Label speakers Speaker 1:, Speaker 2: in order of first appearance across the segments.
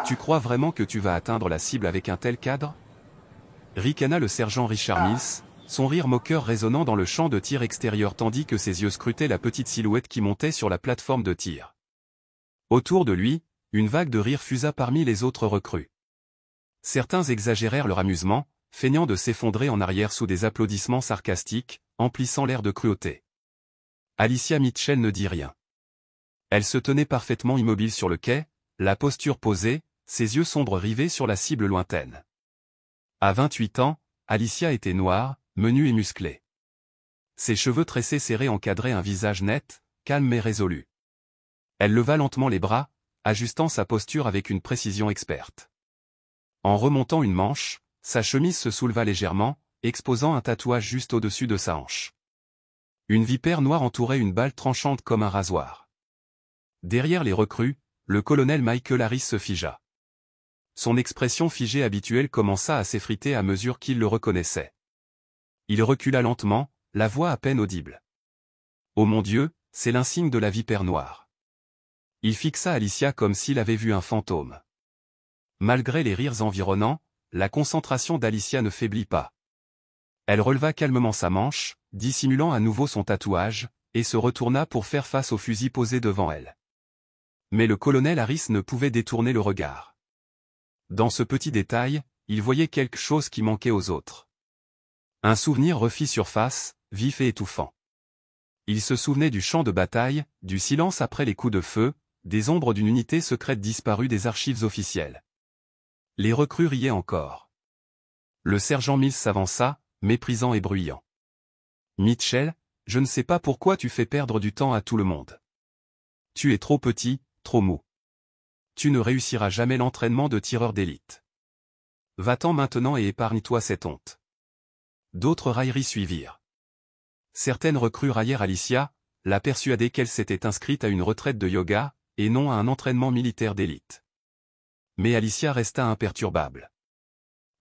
Speaker 1: Tu crois vraiment que tu vas atteindre la cible avec un tel cadre? Ricana le sergent Richard Mills, son rire moqueur résonnant dans le champ de tir extérieur tandis que ses yeux scrutaient la petite silhouette qui montait sur la plateforme de tir. Autour de lui, une vague de rire fusa parmi les autres recrues. Certains exagérèrent leur amusement, feignant de s'effondrer en arrière sous des applaudissements sarcastiques, emplissant l'air de cruauté. Alicia Mitchell ne dit rien. Elle se tenait parfaitement immobile sur le quai, la posture posée, ses yeux sombres rivés sur la cible lointaine. À 28 ans, Alicia était noire, menue et musclée. Ses cheveux tressés serrés encadraient un visage net, calme et résolu. Elle leva lentement les bras, ajustant sa posture avec une précision experte. En remontant une manche, sa chemise se souleva légèrement, exposant un tatouage juste au-dessus de sa hanche. Une vipère noire entourait une balle tranchante comme un rasoir. Derrière les recrues, le colonel Michael Harris se figea. Son expression figée habituelle commença à s'effriter à mesure qu'il le reconnaissait. Il recula lentement, la voix à peine audible. « Oh mon Dieu, c'est l'insigne de la vipère noire. » Il fixa Alicia comme s'il avait vu un fantôme. Malgré les rires environnants, la concentration d'Alicia ne faiblit pas. Elle releva calmement sa manche, dissimulant à nouveau son tatouage, et se retourna pour faire face au fusil posé devant elle. Mais le colonel Harris ne pouvait détourner le regard. Dans ce petit détail, il voyait quelque chose qui manquait aux autres. Un souvenir refit surface, vif et étouffant. Il se souvenait du champ de bataille, du silence après les coups de feu, des ombres d'une unité secrète disparue des archives officielles. Les recrues riaient encore. Le sergent Mills s'avança, méprisant et bruyant. « Mitchell, je ne sais pas pourquoi tu fais perdre du temps à tout le monde. Tu es trop petit, trop mou. Tu ne réussiras jamais l'entraînement de tireur d'élite. Va-t'en maintenant et épargne-toi cette honte. » D'autres railleries suivirent. Certaines recrues raillèrent Alicia, la persuadée qu'elle s'était inscrite à une retraite de yoga, et non à un entraînement militaire d'élite. Mais Alicia resta imperturbable.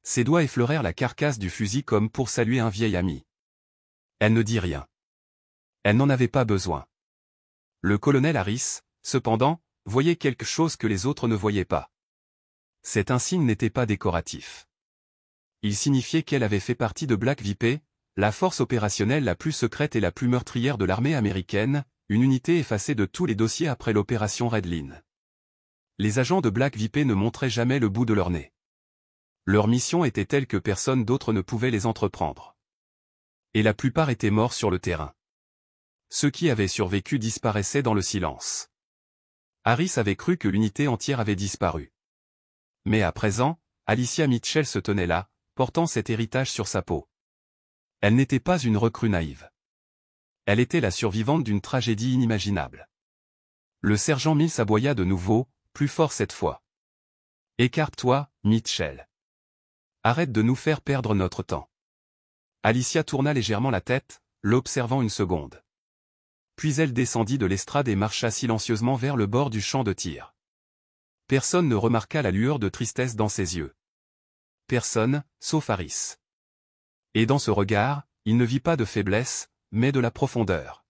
Speaker 1: Ses doigts effleurèrent la carcasse du fusil comme pour saluer un vieil ami. Elle ne dit rien. Elle n'en avait pas besoin. Le colonel Harris, cependant, voyait quelque chose que les autres ne voyaient pas. Cet insigne n'était pas décoratif. Il signifiait qu'elle avait fait partie de Black VP, la force opérationnelle la plus secrète et la plus meurtrière de l'armée américaine, une unité effacée de tous les dossiers après l'opération Red Line. Les agents de Black VP ne montraient jamais le bout de leur nez. Leur mission était telle que personne d'autre ne pouvait les entreprendre. Et la plupart étaient morts sur le terrain. Ceux qui avaient survécu disparaissaient dans le silence. Harris avait cru que l'unité entière avait disparu. Mais à présent, Alicia Mitchell se tenait là, portant cet héritage sur sa peau. Elle n'était pas une recrue naïve. Elle était la survivante d'une tragédie inimaginable. Le sergent Mills aboya de nouveau, plus fort cette fois. « Écarte-toi, Mitchell. Arrête de nous faire perdre notre temps. » Alicia tourna légèrement la tête, l'observant une seconde. Puis elle descendit de l'estrade et marcha silencieusement vers le bord du champ de tir. Personne ne remarqua la lueur de tristesse dans ses yeux. Personne, sauf Harris. Et dans ce regard, il ne vit pas de faiblesse, mais de la profondeur.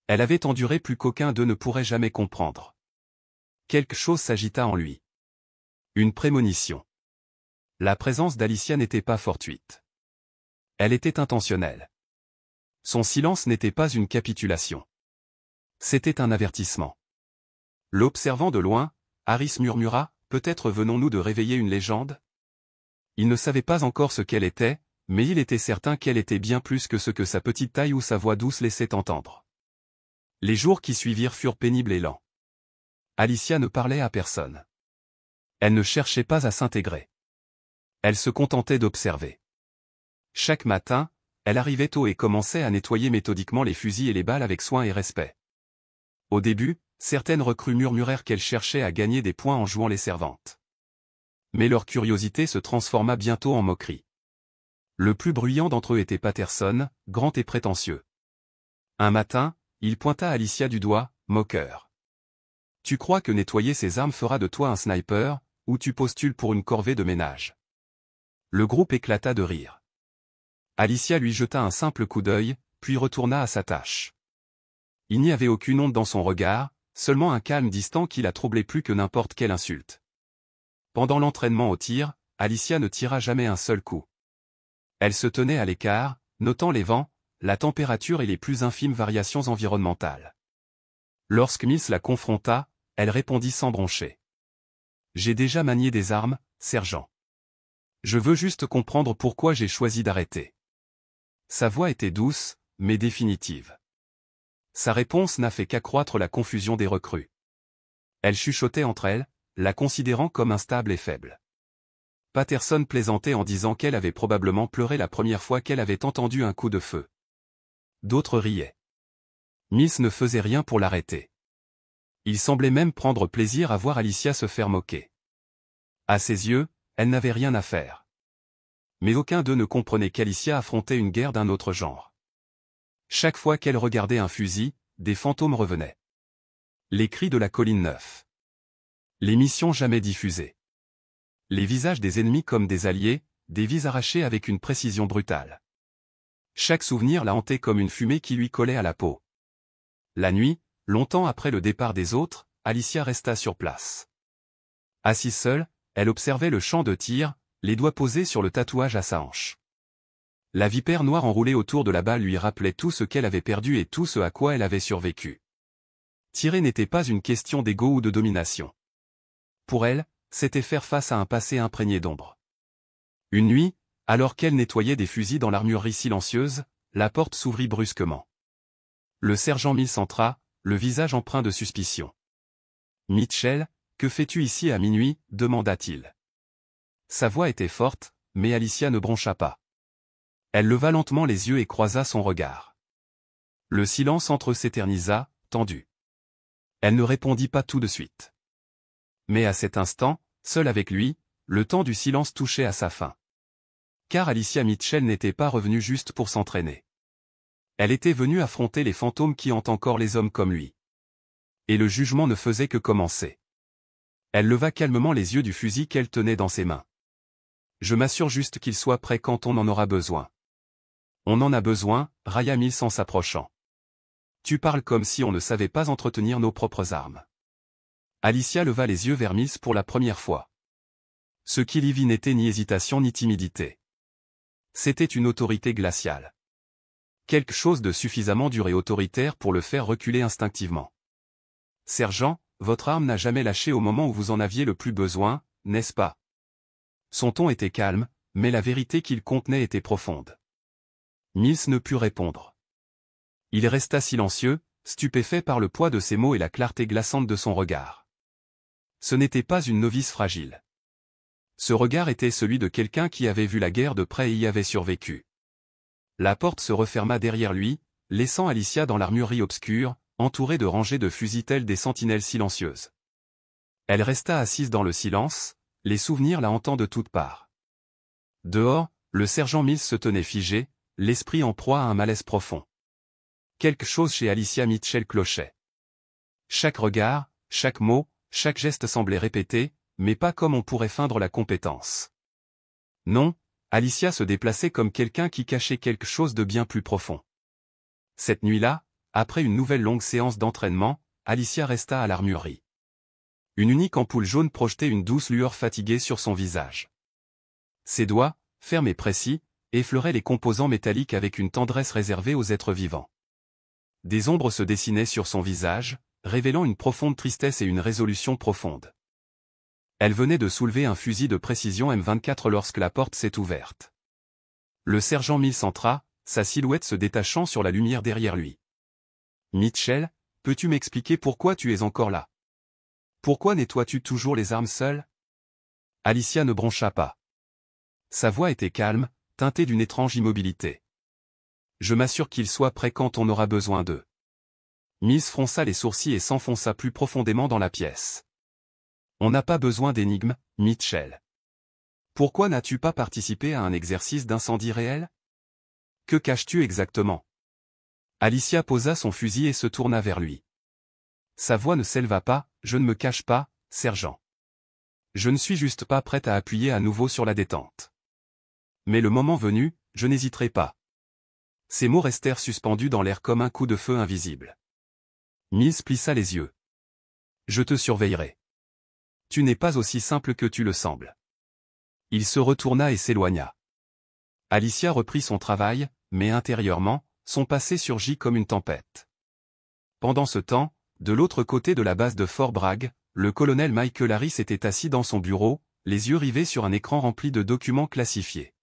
Speaker 1: Elle avait enduré plus qu'aucun d'eux ne pourrait jamais comprendre. Quelque chose s'agita en lui. Une prémonition. La présence d'Alicia n'était pas fortuite. Elle était intentionnelle. Son silence n'était pas une capitulation. C'était un avertissement. L'observant de loin, Harris murmura, « Peut-être venons-nous de réveiller une légende ?» Il ne savait pas encore ce qu'elle était, mais il était certain qu'elle était bien plus que ce que sa petite taille ou sa voix douce laissaient entendre. Les jours qui suivirent furent pénibles et lents. Alicia ne parlait à personne. Elle ne cherchait pas à s'intégrer. Elle se contentait d'observer. Chaque matin, elle arrivait tôt et commençait à nettoyer méthodiquement les fusils et les balles avec soin et respect. Au début, certaines recrues murmurèrent qu'elle cherchait à gagner des points en jouant les servantes. Mais leur curiosité se transforma bientôt en moquerie. Le plus bruyant d'entre eux était Patterson, grand et prétentieux. Un matin, il pointa Alicia du doigt, moqueur. « Tu crois que nettoyer ces armes fera de toi un sniper, ou tu postules pour une corvée de ménage ?» Le groupe éclata de rire. Alicia lui jeta un simple coup d'œil, puis retourna à sa tâche. Il n'y avait aucune honte dans son regard, seulement un calme distant qui la troublait plus que n'importe quelle insulte. pendant l'entraînement au tir, Alicia ne tira jamais un seul coup. Elle se tenait à l'écart, notant les vents, la température et les plus infimes variations environnementales. Lorsque Mills la confronta, elle répondit sans broncher. « J'ai déjà manié des armes, sergent. Je veux juste comprendre pourquoi j'ai choisi d'arrêter. » Sa voix était douce, mais définitive. Sa réponse n'a fait qu'accroître la confusion des recrues. Elles chuchotaient entre elles, la considérant comme instable et faible. Patterson plaisantait en disant qu'elle avait probablement pleuré la première fois qu'elle avait entendu un coup de feu. D'autres riaient. Mills ne faisait rien pour l'arrêter. Il semblait même prendre plaisir à voir Alicia se faire moquer. À ses yeux, elle n'avait rien à faire. Mais aucun d'eux ne comprenait qu'Alicia affrontait une guerre d'un autre genre. Chaque fois qu'elle regardait un fusil, des fantômes revenaient. Les cris de la colline 9. Les missions jamais diffusées. Les visages des ennemis comme des alliés, des vies arrachées avec une précision brutale. Chaque souvenir la hantait comme une fumée qui lui collait à la peau. La nuit, longtemps après le départ des autres, Alicia resta sur place. Assise seule, elle observait le champ de tir, les doigts posés sur le tatouage à sa hanche. La vipère noire enroulée autour de la balle lui rappelait tout ce qu'elle avait perdu et tout ce à quoi elle avait survécu. Tirer n'était pas une question d'ego ou de domination. Pour elle, c'était faire face à un passé imprégné d'ombre. Une nuit, alors qu'elle nettoyait des fusils dans l'armurerie silencieuse, la porte s'ouvrit brusquement. Le sergent Mills entra, le visage empreint de suspicion. « Mitchell, que fais-tu ici à minuit ?» demanda-t-il. Sa voix était forte, mais Alicia ne broncha pas. Elle leva lentement les yeux et croisa son regard. Le silence entre eux s'éternisa, tendu. Elle ne répondit pas tout de suite. Mais à cet instant, seule avec lui, le temps du silence touchait à sa fin. Car Alicia Mitchell n'était pas revenue juste pour s'entraîner. Elle était venue affronter les fantômes qui hantent encore les hommes comme lui. Et le jugement ne faisait que commencer. Elle leva calmement les yeux du fusil qu'elle tenait dans ses mains. « Je m'assure juste qu'il soit prêt quand on en aura besoin. »« On en a besoin, » railla Mills en s'approchant. « Tu parles comme si on ne savait pas entretenir nos propres armes. » Alicia leva les yeux vers Mills pour la première fois. Ce qu'il y vit n'était ni hésitation ni timidité. C'était une autorité glaciale. Quelque chose de suffisamment dur et autoritaire pour le faire reculer instinctivement. « Sergent, votre arme n'a jamais lâché au moment où vous en aviez le plus besoin, n'est-ce pas ?» Son ton était calme, mais la vérité qu'il contenait était profonde. Mills ne put répondre. Il resta silencieux, stupéfait par le poids de ses mots et la clarté glaçante de son regard. Ce n'était pas une novice fragile. Ce regard était celui de quelqu'un qui avait vu la guerre de près et y avait survécu. La porte se referma derrière lui, laissant Alicia dans l'armurerie obscure, entourée de rangées de fusils tels des sentinelles silencieuses. Elle resta assise dans le silence, les souvenirs la hantant de toutes parts. Dehors, le sergent Mills se tenait figé, l'esprit en proie à un malaise profond. Quelque chose chez Alicia Mitchell clochait. Chaque regard, chaque mot, chaque geste semblait répété, mais pas comme on pourrait feindre la compétence. Non, Alicia se déplaçait comme quelqu'un qui cachait quelque chose de bien plus profond. Cette nuit-là, après une nouvelle longue séance d'entraînement, Alicia resta à l'armurerie. Une unique ampoule jaune projetait une douce lueur fatiguée sur son visage. Ses doigts, fermes et précis, effleuraient les composants métalliques avec une tendresse réservée aux êtres vivants. Des ombres se dessinaient sur son visage, révélant une profonde tristesse et une résolution profonde. Elle venait de soulever un fusil de précision M24 lorsque la porte s'est ouverte. Le sergent Mills entra, sa silhouette se détachant sur la lumière derrière lui. « Mitchell, peux-tu m'expliquer pourquoi tu es encore là? Pourquoi nettoies-tu toujours les armes seule ?» Alicia ne broncha pas. Sa voix était calme, teintée d'une étrange immobilité. « Je m'assure qu'il soit prêt quand on aura besoin d'eux. » Mills fronça les sourcils et s'enfonça plus profondément dans la pièce. « On n'a pas besoin d'énigmes, Mitchell. Pourquoi n'as-tu pas participé à un exercice d'incendie réel? Que caches-tu exactement ?» Alicia posa son fusil et se tourna vers lui. Sa voix ne s'éleva pas, « Je ne me cache pas, sergent. Je ne suis juste pas prête à appuyer à nouveau sur la détente. Mais le moment venu, je n'hésiterai pas. » Ces mots restèrent suspendus dans l'air comme un coup de feu invisible. Mills plissa les yeux. « Je te surveillerai. Tu n'es pas aussi simple que tu le sembles. Il se retourna et s'éloigna. Alicia reprit son travail, mais intérieurement, son passé surgit comme une tempête. Pendant ce temps, de l'autre côté de la base de Fort Bragg, le colonel Michael Harris était assis dans son bureau, les yeux rivés sur un écran rempli de documents classifiés.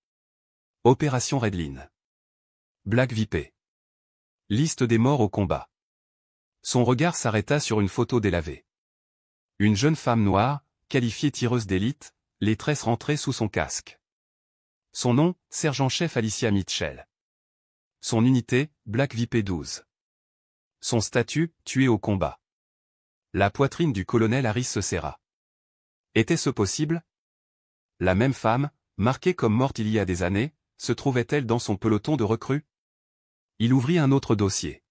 Speaker 1: Opération Redline. Black Vipé. Liste des morts au combat. Son regard s'arrêta sur une photo délavée. Une jeune femme noire, qualifiée tireuse d'élite, les tresses rentrées sous son casque. Son nom, sergent-chef Alicia Mitchell. Son unité, Black Vipé 12. Son statut, tué au combat. La poitrine du colonel Harris se serra. Était-ce possible? La même femme, marquée comme morte il y a des années, se trouvait-elle dans son peloton de recrues? Il ouvrit un autre dossier.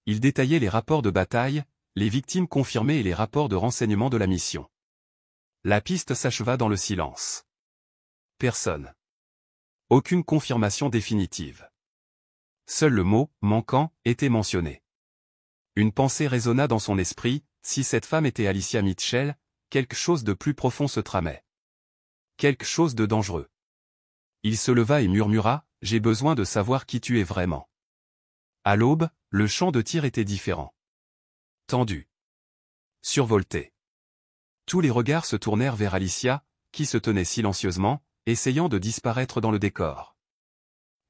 Speaker 1: Il détaillait les rapports de bataille, les victimes confirmées et les rapports de renseignement de la mission. La piste s'acheva dans le silence. Personne. Aucune confirmation définitive. Seul le mot « manquant » était mentionné. Une pensée résonna dans son esprit, si cette femme était Alicia Mitchell, quelque chose de plus profond se tramait. Quelque chose de dangereux. Il se leva et murmura, « J'ai besoin de savoir qui tu es vraiment. » À l'aube, le champ de tir était différent. Tendu. Survolté. Tous les regards se tournèrent vers Alicia, qui se tenait silencieusement, essayant de disparaître dans le décor.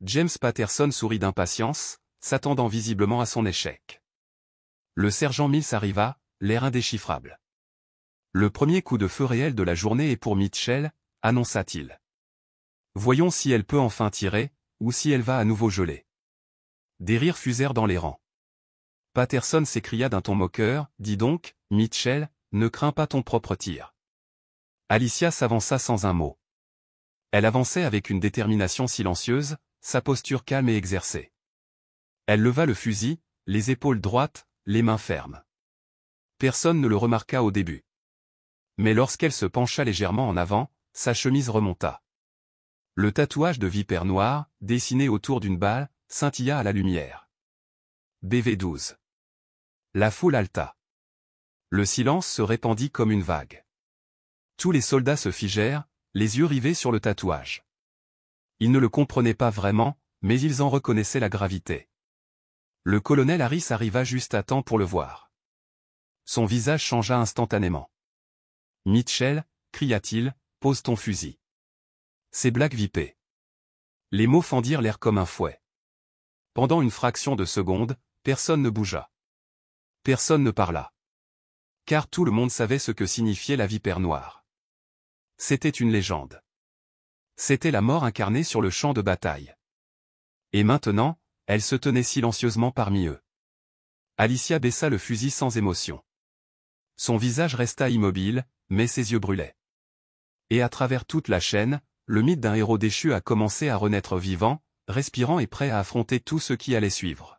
Speaker 1: James Patterson sourit d'impatience, s'attendant visiblement à son échec. Le sergent Mills arriva, l'air indéchiffrable. Le premier coup de feu réel de la journée est pour Mitchell, annonça-t-il. Voyons si elle peut enfin tirer, ou si elle va à nouveau geler. Des rires fusèrent dans les rangs. Patterson s'écria d'un ton moqueur, dis donc, Mitchell, ne crains pas ton propre tir. Alicia s'avança sans un mot. Elle avançait avec une détermination silencieuse, sa posture calme et exercée. Elle leva le fusil, les épaules droites, les mains fermes. Personne ne le remarqua au début. Mais lorsqu'elle se pencha légèrement en avant, sa chemise remonta. Le tatouage de vipère noire, dessiné autour d'une balle, scintilla à la lumière. BV12. La foule haleta. Le silence se répandit comme une vague. Tous les soldats se figèrent, les yeux rivés sur le tatouage. Ils ne le comprenaient pas vraiment, mais ils en reconnaissaient la gravité. Le colonel Harris arriva juste à temps pour le voir. Son visage changea instantanément. « Mitchell, cria-t-il, pose ton fusil. C'est Black Vipé. » Les mots fendirent l'air comme un fouet. Pendant une fraction de seconde, personne ne bougea. Personne ne parla. Car tout le monde savait ce que signifiait la vipère noire. C'était une légende. C'était la mort incarnée sur le champ de bataille. Et maintenant, elle se tenait silencieusement parmi eux. Alicia baissa le fusil sans émotion. Son visage resta immobile, mais ses yeux brûlaient. Et à travers toute la chaîne, le mythe d'un héros déchu a commencé à renaître vivant, respirant et prêt à affronter tout ce qui allait suivre.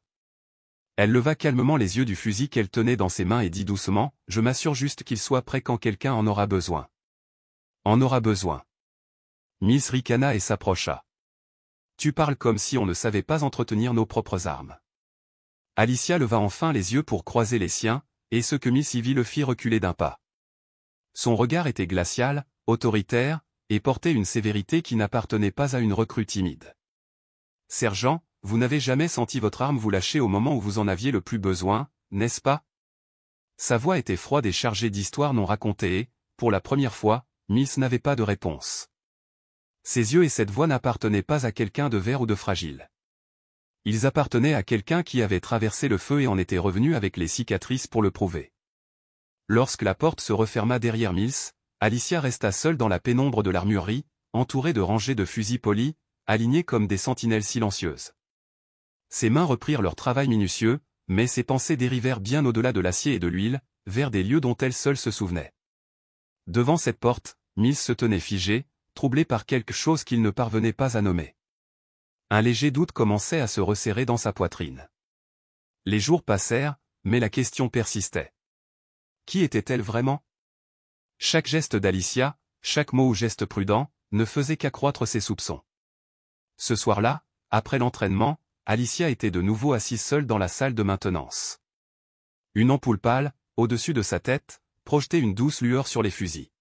Speaker 1: Elle leva calmement les yeux du fusil qu'elle tenait dans ses mains et dit doucement, « Je m'assure juste qu'il soit prêt quand quelqu'un en aura besoin. » En aura besoin. Mills ricana et s'approcha. « Tu parles comme si on ne savait pas entretenir nos propres armes. » Alicia leva enfin les yeux pour croiser les siens, et ce que Mills y vit le fit reculer d'un pas. Son regard était glacial, autoritaire, et portait une sévérité qui n'appartenait pas à une recrue timide. « Sergent, vous n'avez jamais senti votre arme vous lâcher au moment où vous en aviez le plus besoin, n'est-ce pas ?» Sa voix était froide et chargée d'histoires non racontées et, pour la première fois, Mills n'avait pas de réponse. Ses yeux et cette voix n'appartenaient pas à quelqu'un de vert ou de fragile. Ils appartenaient à quelqu'un qui avait traversé le feu et en était revenu avec les cicatrices pour le prouver. Lorsque la porte se referma derrière Mills, Alicia resta seule dans la pénombre de l'armurerie, entourée de rangées de fusils polis, alignés comme des sentinelles silencieuses. Ses mains reprirent leur travail minutieux, mais ses pensées dérivèrent bien au-delà de l'acier et de l'huile, vers des lieux dont elle seule se souvenait. Devant cette porte, Mills se tenait figé, troublé par quelque chose qu'il ne parvenait pas à nommer. Un léger doute commençait à se resserrer dans sa poitrine. Les jours passèrent, mais la question persistait. Qui était-elle vraiment? Chaque geste d'Alicia, chaque mot ou geste prudent, ne faisait qu'accroître ses soupçons. Ce soir-là, après l'entraînement, Alicia était de nouveau assise seule dans la salle de maintenance. Une ampoule pâle, au-dessus de sa tête, projetait une douce lueur sur les fusils.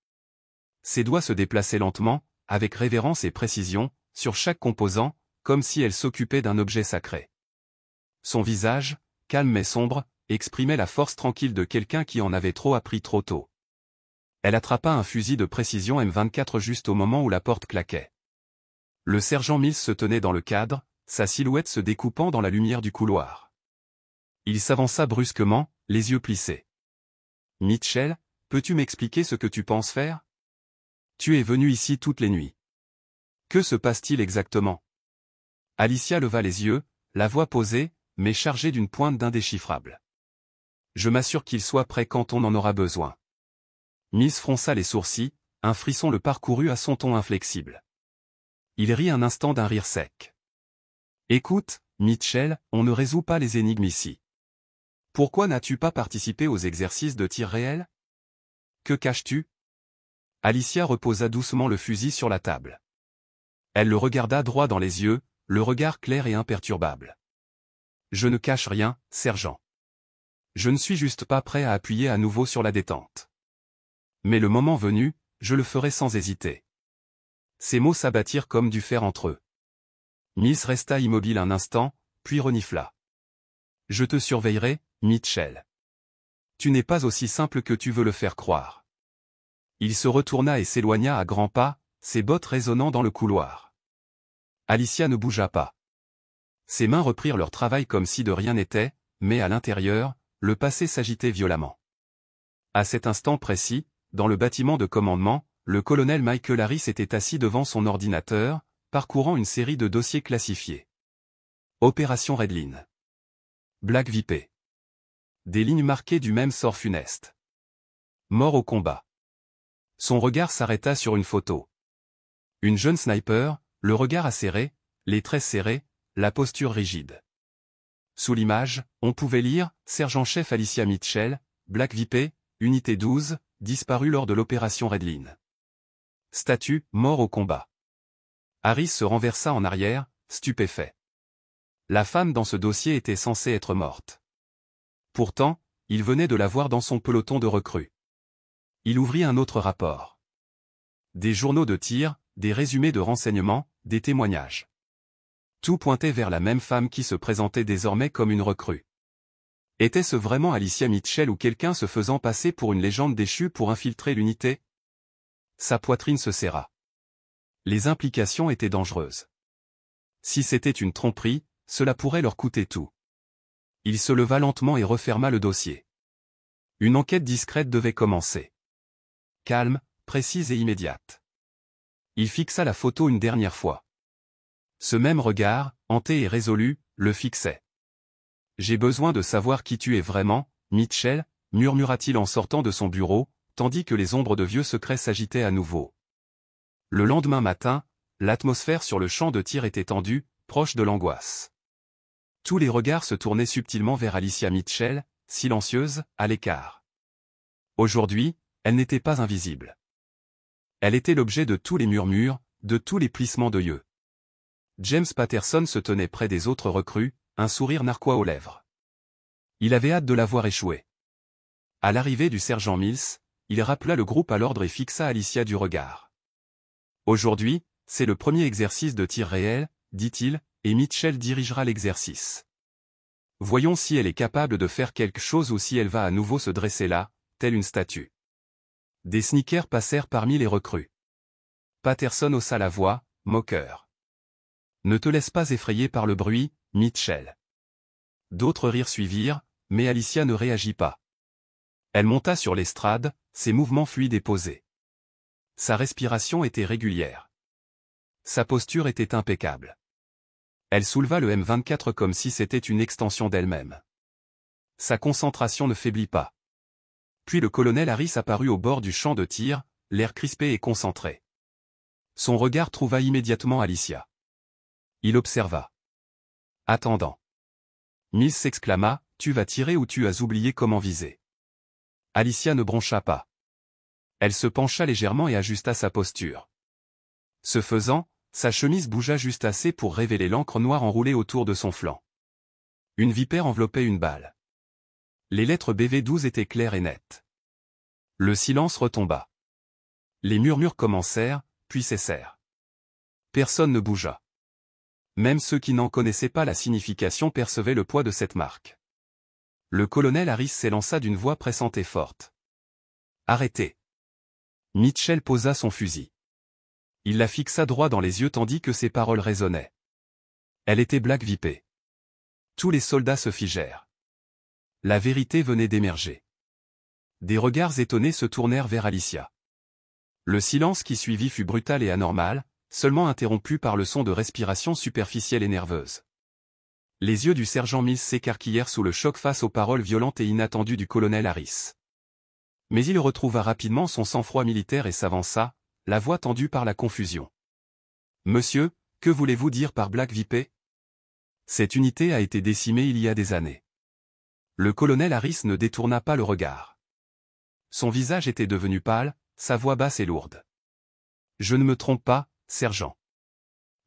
Speaker 1: Ses doigts se déplaçaient lentement, avec révérence et précision, sur chaque composant, comme si elle s'occupait d'un objet sacré. Son visage, calme mais sombre, exprimait la force tranquille de quelqu'un qui en avait trop appris trop tôt. Elle attrapa un fusil de précision M24 juste au moment où la porte claquait. Le sergent Mills se tenait dans le cadre, sa silhouette se découpant dans la lumière du couloir. Il s'avança brusquement, les yeux plissés. « Mitchell, peux-tu m'expliquer ce que tu penses faire? Tu es venu ici toutes les nuits. Que se passe-t-il exactement ?» Alicia leva les yeux, la voix posée, mais chargée d'une pointe d'indéchiffrable. « Je m'assure qu'il soit prêt quand on en aura besoin. » Mills fronça les sourcils, un frisson le parcourut à son ton inflexible. Il rit un instant d'un rire sec. « Écoute, Mitchell, on ne résout pas les énigmes ici. Pourquoi n'as-tu pas participé aux exercices de tir réel? Que caches-tu » Alicia reposa doucement le fusil sur la table. Elle le regarda droit dans les yeux, le regard clair et imperturbable. « Je ne cache rien, sergent. Je ne suis juste pas prêt à appuyer à nouveau sur la détente. Mais le moment venu, je le ferai sans hésiter. » Ces mots s'abattirent comme du fer entre eux. Mills resta immobile un instant, puis renifla. « Je te surveillerai, Mitchell. Tu n'es pas aussi simple que tu veux le faire croire. » Il se retourna et s'éloigna à grands pas, ses bottes résonnant dans le couloir. Alicia ne bougea pas. Ses mains reprirent leur travail comme si de rien n'était, mais à l'intérieur, le passé s'agitait violemment. À cet instant précis, dans le bâtiment de commandement, le colonel Michael Harris était assis devant son ordinateur, parcourant une série de dossiers classifiés. Opération Redline. Black Vipé. Des lignes marquées du même sort funeste. Mort au combat. Son regard s'arrêta sur une photo. Une jeune sniper, le regard acéré, les traits serrés, la posture rigide. Sous l'image, on pouvait lire « Sergent-chef Alicia Mitchell, Black Vipé, unité 12, disparue lors de l'opération Redline. » Statut « Mort au combat ». Harris se renversa en arrière, stupéfait. La femme dans ce dossier était censée être morte. Pourtant, il venait de la voir dans son peloton de recrues. Il ouvrit un autre rapport. Des journaux de tir, des résumés de renseignements, des témoignages. Tout pointait vers la même femme qui se présentait désormais comme une recrue. Était-ce vraiment Alicia Mitchell ou quelqu'un se faisant passer pour une légende déchue pour infiltrer l'unité? Sa poitrine se serra. Les implications étaient dangereuses. Si c'était une tromperie, cela pourrait leur coûter tout. Il se leva lentement et referma le dossier. Une enquête discrète devait commencer. Calme, précise et immédiate. Il fixa la photo une dernière fois. Ce même regard, hanté et résolu, le fixait. « J'ai besoin de savoir qui tu es vraiment, Mitchell » murmura-t-il en sortant de son bureau, tandis que les ombres de vieux secrets s'agitaient à nouveau. Le lendemain matin, l'atmosphère sur le champ de tir était tendue, proche de l'angoisse. Tous les regards se tournaient subtilement vers Alicia Mitchell, silencieuse, à l'écart. Aujourd'hui, elle n'était pas invisible. Elle était l'objet de tous les murmures, de tous les plissements de yeux. James Patterson se tenait près des autres recrues, un sourire narquois aux lèvres. Il avait hâte de la voir échouer. À l'arrivée du sergent Mills, il rappela le groupe à l'ordre et fixa Alicia du regard. Aujourd'hui, c'est le premier exercice de tir réel, dit-il, et Mitchell dirigera l'exercice. Voyons si elle est capable de faire quelque chose ou si elle va à nouveau se dresser là, telle une statue. Des sneakers passèrent parmi les recrues. Patterson haussa la voix, moqueur. Ne te laisse pas effrayer par le bruit, Mitchell. D'autres rires suivirent, mais Alicia ne réagit pas. Elle monta sur l'estrade, ses mouvements fluides et posés. Sa respiration était régulière. Sa posture était impeccable. Elle souleva le M24 comme si c'était une extension d'elle-même. Sa concentration ne faiblit pas. Puis le colonel Harris apparut au bord du champ de tir, l'air crispé et concentré. Son regard trouva immédiatement Alicia. Il observa. Attendant. Mills s'exclama, « Tu vas tirer ou tu as oublié comment viser ?» Alicia ne broncha pas. Elle se pencha légèrement et ajusta sa posture. Ce faisant, sa chemise bougea juste assez pour révéler l'encre noire enroulée autour de son flanc. Une vipère enveloppait une balle. Les lettres BV12 étaient claires et nettes. Le silence retomba. Les murmures commencèrent, puis cessèrent. Personne ne bougea. Même ceux qui n'en connaissaient pas la signification percevaient le poids de cette marque. Le colonel Harris s'élança d'une voix pressante et forte. « Arrêtez !» Mitchell posa son fusil. Il la fixa droit dans les yeux tandis que ses paroles résonnaient. Elle était Black Vipé. Tous les soldats se figèrent. La vérité venait d'émerger. Des regards étonnés se tournèrent vers Alicia. Le silence qui suivit fut brutal et anormal, seulement interrompu par le son de respiration superficielle et nerveuse. Les yeux du sergent Mills s'écarquillèrent sous le choc face aux paroles violentes et inattendues du colonel Harris. Mais il retrouva rapidement son sang-froid militaire et s'avança, la voix tendue par la confusion. « Monsieur, que voulez-vous dire par Black Vipé ? Cette unité a été décimée il y a des années. » Le colonel Harris ne détourna pas le regard. Son visage était devenu pâle, sa voix basse et lourde. « Je ne me trompe pas, sergent.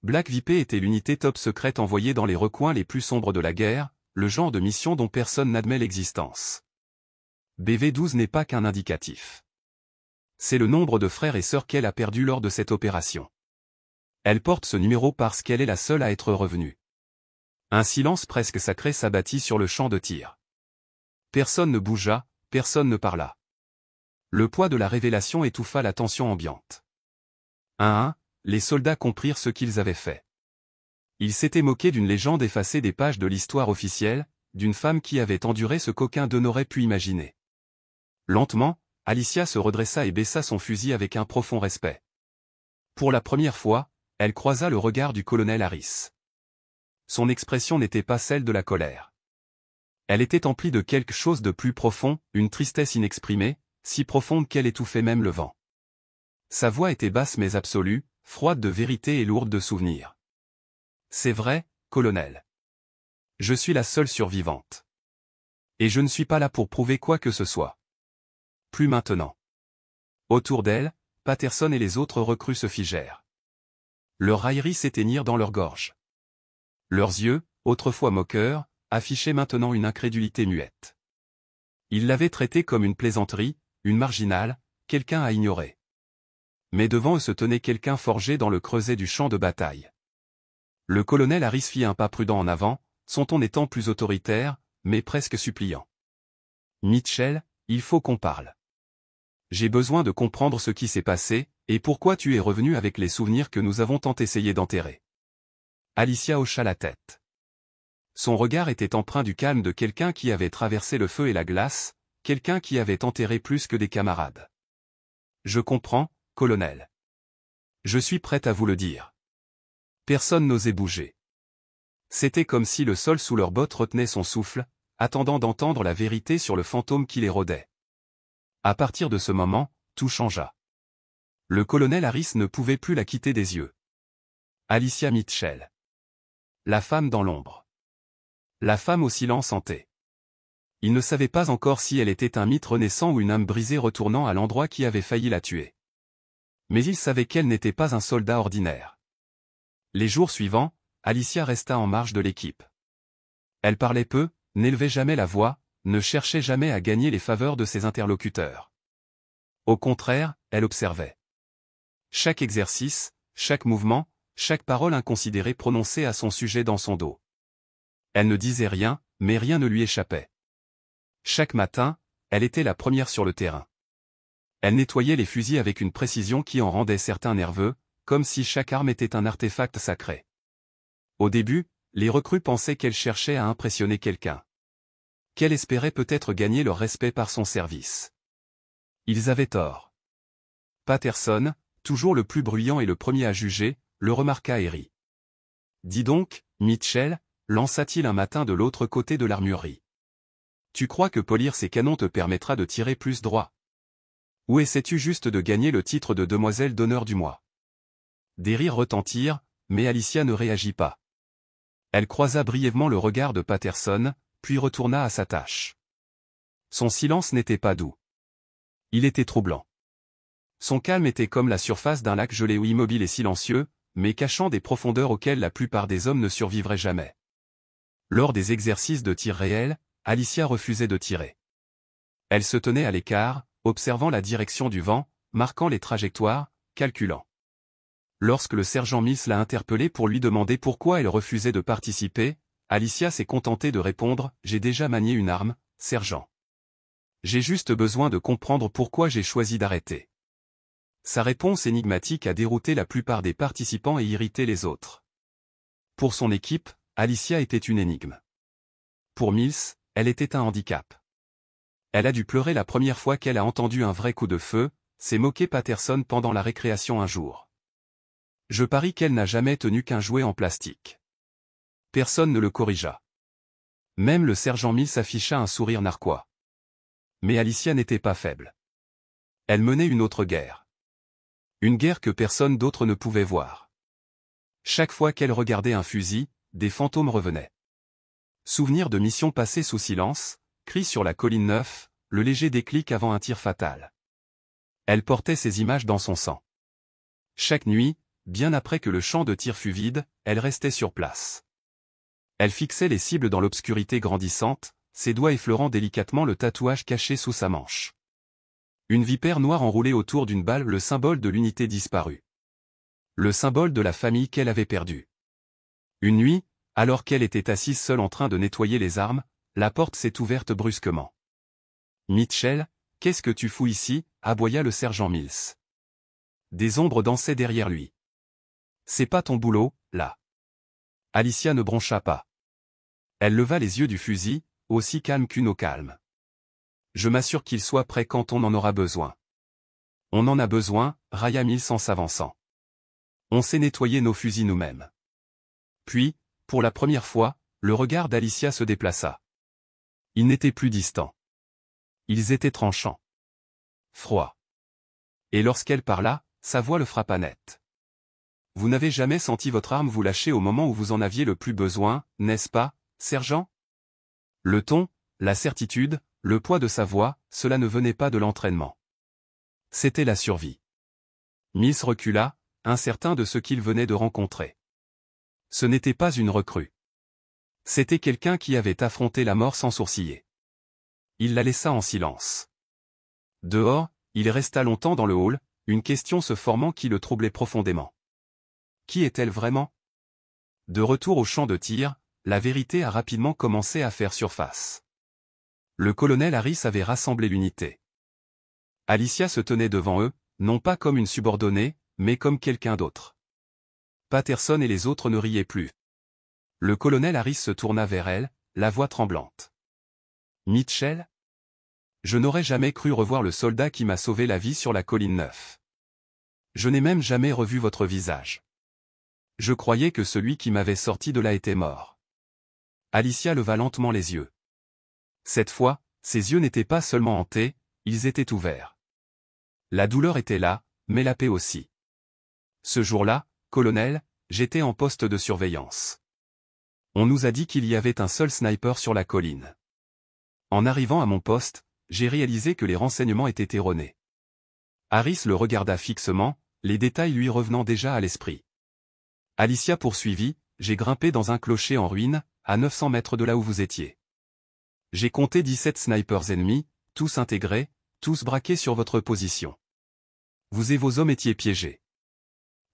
Speaker 1: Black Vipé était l'unité top secrète envoyée dans les recoins les plus sombres de la guerre, le genre de mission dont personne n'admet l'existence. BV-12 n'est pas qu'un indicatif. C'est le nombre de frères et sœurs qu'elle a perdus lors de cette opération. Elle porte ce numéro parce qu'elle est la seule à être revenue. » Un silence presque sacré s'abattit sur le champ de tir. Personne ne bougea, personne ne parla. Le poids de la révélation étouffa la tension ambiante. Un à un, les soldats comprirent ce qu'ils avaient fait. Ils s'étaient moqués d'une légende effacée des pages de l'histoire officielle, d'une femme qui avait enduré ce qu'aucun d'eux n'aurait pu imaginer. Lentement, Alicia se redressa et baissa son fusil avec un profond respect. Pour la première fois, elle croisa le regard du colonel Harris. Son expression n'était pas celle de la colère. Elle était emplie de quelque chose de plus profond, une tristesse inexprimée, si profonde qu'elle étouffait même le vent. Sa voix était basse mais absolue, froide de vérité et lourde de souvenirs. « C'est vrai, colonel. Je suis la seule survivante. Et je ne suis pas là pour prouver quoi que ce soit. Plus maintenant. » Autour d'elle, Patterson et les autres recrues se figèrent. Leurs railleries s'éteignirent dans leur gorge. Leurs yeux, autrefois moqueurs, affichaient maintenant une incrédulité muette. Ils l'avaient traitée comme une plaisanterie, une marginale, quelqu'un à ignorer. Mais devant eux se tenait quelqu'un forgé dans le creuset du champ de bataille. Le colonel Harris fit un pas prudent en avant, son ton étant plus autoritaire, mais presque suppliant. « Mitchell, il faut qu'on parle. J'ai besoin de comprendre ce qui s'est passé, et pourquoi tu es revenu avec les souvenirs que nous avons tant essayé d'enterrer. » Alicia hocha la tête. Son regard était empreint du calme de quelqu'un qui avait traversé le feu et la glace, quelqu'un qui avait enterré plus que des camarades. « Je comprends, colonel. Je suis prête à vous le dire. » Personne n'osait bouger. C'était comme si le sol sous leurs bottes retenait son souffle, attendant d'entendre la vérité sur le fantôme qui les rôdait. À partir de ce moment, tout changea. Le colonel Harris ne pouvait plus la quitter des yeux. Alicia Mitchell. La femme dans l'ombre. La femme au silence hanté. Il ne savait pas encore si elle était un mythe renaissant ou une âme brisée retournant à l'endroit qui avait failli la tuer. Mais il savait qu'elle n'était pas un soldat ordinaire. Les jours suivants, Alicia resta en marge de l'équipe. Elle parlait peu, n'élevait jamais la voix, ne cherchait jamais à gagner les faveurs de ses interlocuteurs. Au contraire, elle observait. Chaque exercice, chaque mouvement, chaque parole inconsidérée prononcée à son sujet dans son dos. Elle ne disait rien, mais rien ne lui échappait. Chaque matin, elle était la première sur le terrain. Elle nettoyait les fusils avec une précision qui en rendait certains nerveux, comme si chaque arme était un artefact sacré. Au début, les recrues pensaient qu'elle cherchait à impressionner quelqu'un. Qu'elle espérait peut-être gagner leur respect par son service. Ils avaient tort. Patterson, toujours le plus bruyant et le premier à juger, le remarqua et rit. « Dis donc, Mitchell, lança-t-il un matin de l'autre côté de l'armurerie. Tu crois que polir ces canons te permettra de tirer plus droit? Ou essaies-tu juste de gagner le titre de demoiselle d'honneur du mois? » Des rires retentirent, mais Alicia ne réagit pas. Elle croisa brièvement le regard de Patterson, puis retourna à sa tâche. Son silence n'était pas doux. Il était troublant. Son calme était comme la surface d'un lac gelé ou immobile et silencieux, mais cachant des profondeurs auxquelles la plupart des hommes ne survivraient jamais. Lors des exercices de tir réel, Alicia refusait de tirer. Elle se tenait à l'écart, observant la direction du vent, marquant les trajectoires, calculant. Lorsque le sergent Mills l'a interpellée pour lui demander pourquoi elle refusait de participer, Alicia s'est contentée de répondre « J'ai déjà manié une arme, sergent. J'ai juste besoin de comprendre pourquoi j'ai choisi d'arrêter. » Sa réponse énigmatique a dérouté la plupart des participants et irrité les autres. Pour son équipe, Alicia était une énigme. Pour Mills, elle était un handicap. Elle a dû pleurer la première fois qu'elle a entendu un vrai coup de feu, s'est moqué Patterson pendant la récréation un jour. Je parie qu'elle n'a jamais tenu qu'un jouet en plastique. Personne ne le corrigea. Même le sergent Mills afficha un sourire narquois. Mais Alicia n'était pas faible. Elle menait une autre guerre. Une guerre que personne d'autre ne pouvait voir. Chaque fois qu'elle regardait un fusil, des fantômes revenaient. Souvenirs de missions passées sous silence, cris sur la colline 9, le léger déclic avant un tir fatal. Elle portait ces images dans son sang. Chaque nuit, bien après que le champ de tir fût vide, elle restait sur place. Elle fixait les cibles dans l'obscurité grandissante, ses doigts effleurant délicatement le tatouage caché sous sa manche. Une vipère noire enroulée autour d'une balle, le symbole de l'unité disparue. Le symbole de la famille qu'elle avait perdue. Une nuit, alors qu'elle était assise seule en train de nettoyer les armes, la porte s'est ouverte brusquement. « Mitchell, qu'est-ce que tu fous ici ?» aboya le sergent Mills. Des ombres dansaient derrière lui. « C'est pas ton boulot, là. » Alicia ne broncha pas. Elle leva les yeux du fusil, aussi calme qu'une eau calme. « Je m'assure qu'il soit prêt quand on en aura besoin. »« On en a besoin, » railla Mills en s'avançant. « On sait nettoyer nos fusils nous-mêmes. » Puis, pour la première fois, le regard d'Alicia se déplaça. Ils n'étaient plus distants. Ils étaient tranchants. Froids. Et lorsqu'elle parla, sa voix le frappa net. « Vous n'avez jamais senti votre arme vous lâcher au moment où vous en aviez le plus besoin, n'est-ce pas, sergent ?» Le ton, la certitude, le poids de sa voix, cela ne venait pas de l'entraînement. C'était la survie. Mills recula, incertain de ce qu'il venait de rencontrer. Ce n'était pas une recrue. C'était quelqu'un qui avait affronté la mort sans sourciller. Il la laissa en silence. Dehors, il resta longtemps dans le hall, une question se formant qui le troublait profondément. Qui est-elle vraiment? De retour au champ de tir, la vérité a rapidement commencé à faire surface. Le colonel Harris avait rassemblé l'unité. Alicia se tenait devant eux, non pas comme une subordonnée, mais comme quelqu'un d'autre. Patterson et les autres ne riaient plus. Le colonel Harris se tourna vers elle, la voix tremblante. « Mitchell? Je n'aurais jamais cru revoir le soldat qui m'a sauvé la vie sur la colline 9. Je n'ai même jamais revu votre visage. Je croyais que celui qui m'avait sorti de là était mort. » Alicia leva lentement les yeux. Cette fois, ses yeux n'étaient pas seulement hantés, ils étaient ouverts. La douleur était là, mais la paix aussi. Ce jour-là, colonel, j'étais en poste de surveillance. On nous a dit qu'il y avait un seul sniper sur la colline. En arrivant à mon poste, j'ai réalisé que les renseignements étaient erronés. Harris le regarda fixement, les détails lui revenant déjà à l'esprit. Alicia poursuivit, j'ai grimpé dans un clocher en ruine, à 900 mètres de là où vous étiez. J'ai compté 17 snipers ennemis, tous intégrés, tous braqués sur votre position. Vous et vos hommes étiez piégés.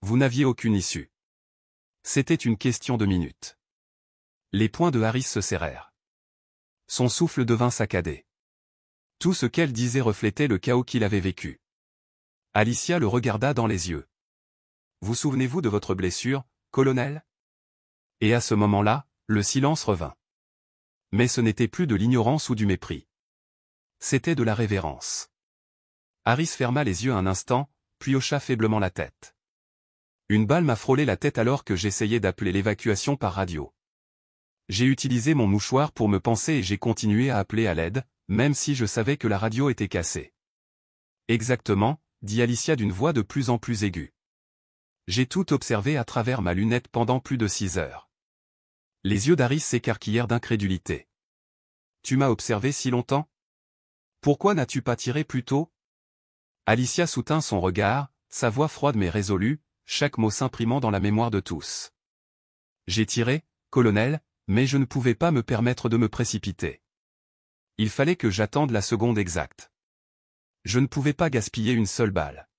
Speaker 1: Vous n'aviez aucune issue. C'était une question de minutes. Les poings de Harris se serrèrent. Son souffle devint saccadé. Tout ce qu'elle disait reflétait le chaos qu'il avait vécu. Alicia le regarda dans les yeux. « Vous souvenez-vous de votre blessure, colonel ?» Et à ce moment-là, le silence revint. Mais ce n'était plus de l'ignorance ou du mépris. C'était de la révérence. Harris ferma les yeux un instant, puis hocha faiblement la tête. Une balle m'a frôlé la tête alors que j'essayais d'appeler l'évacuation par radio. J'ai utilisé mon mouchoir pour me panser et j'ai continué à appeler à l'aide, même si je savais que la radio était cassée. Exactement, dit Alicia d'une voix de plus en plus aiguë. J'ai tout observé à travers ma lunette pendant plus de 6 heures. Les yeux d'Harris s'écarquillèrent d'incrédulité. Tu m'as observé si longtemps? Pourquoi n'as-tu pas tiré plus tôt? Alicia soutint son regard, sa voix froide mais résolue, chaque mot s'imprimant dans la mémoire de tous. J'ai tiré, colonel, mais je ne pouvais pas me permettre de me précipiter. Il fallait que j'attende la seconde exacte. Je ne pouvais pas gaspiller une seule balle.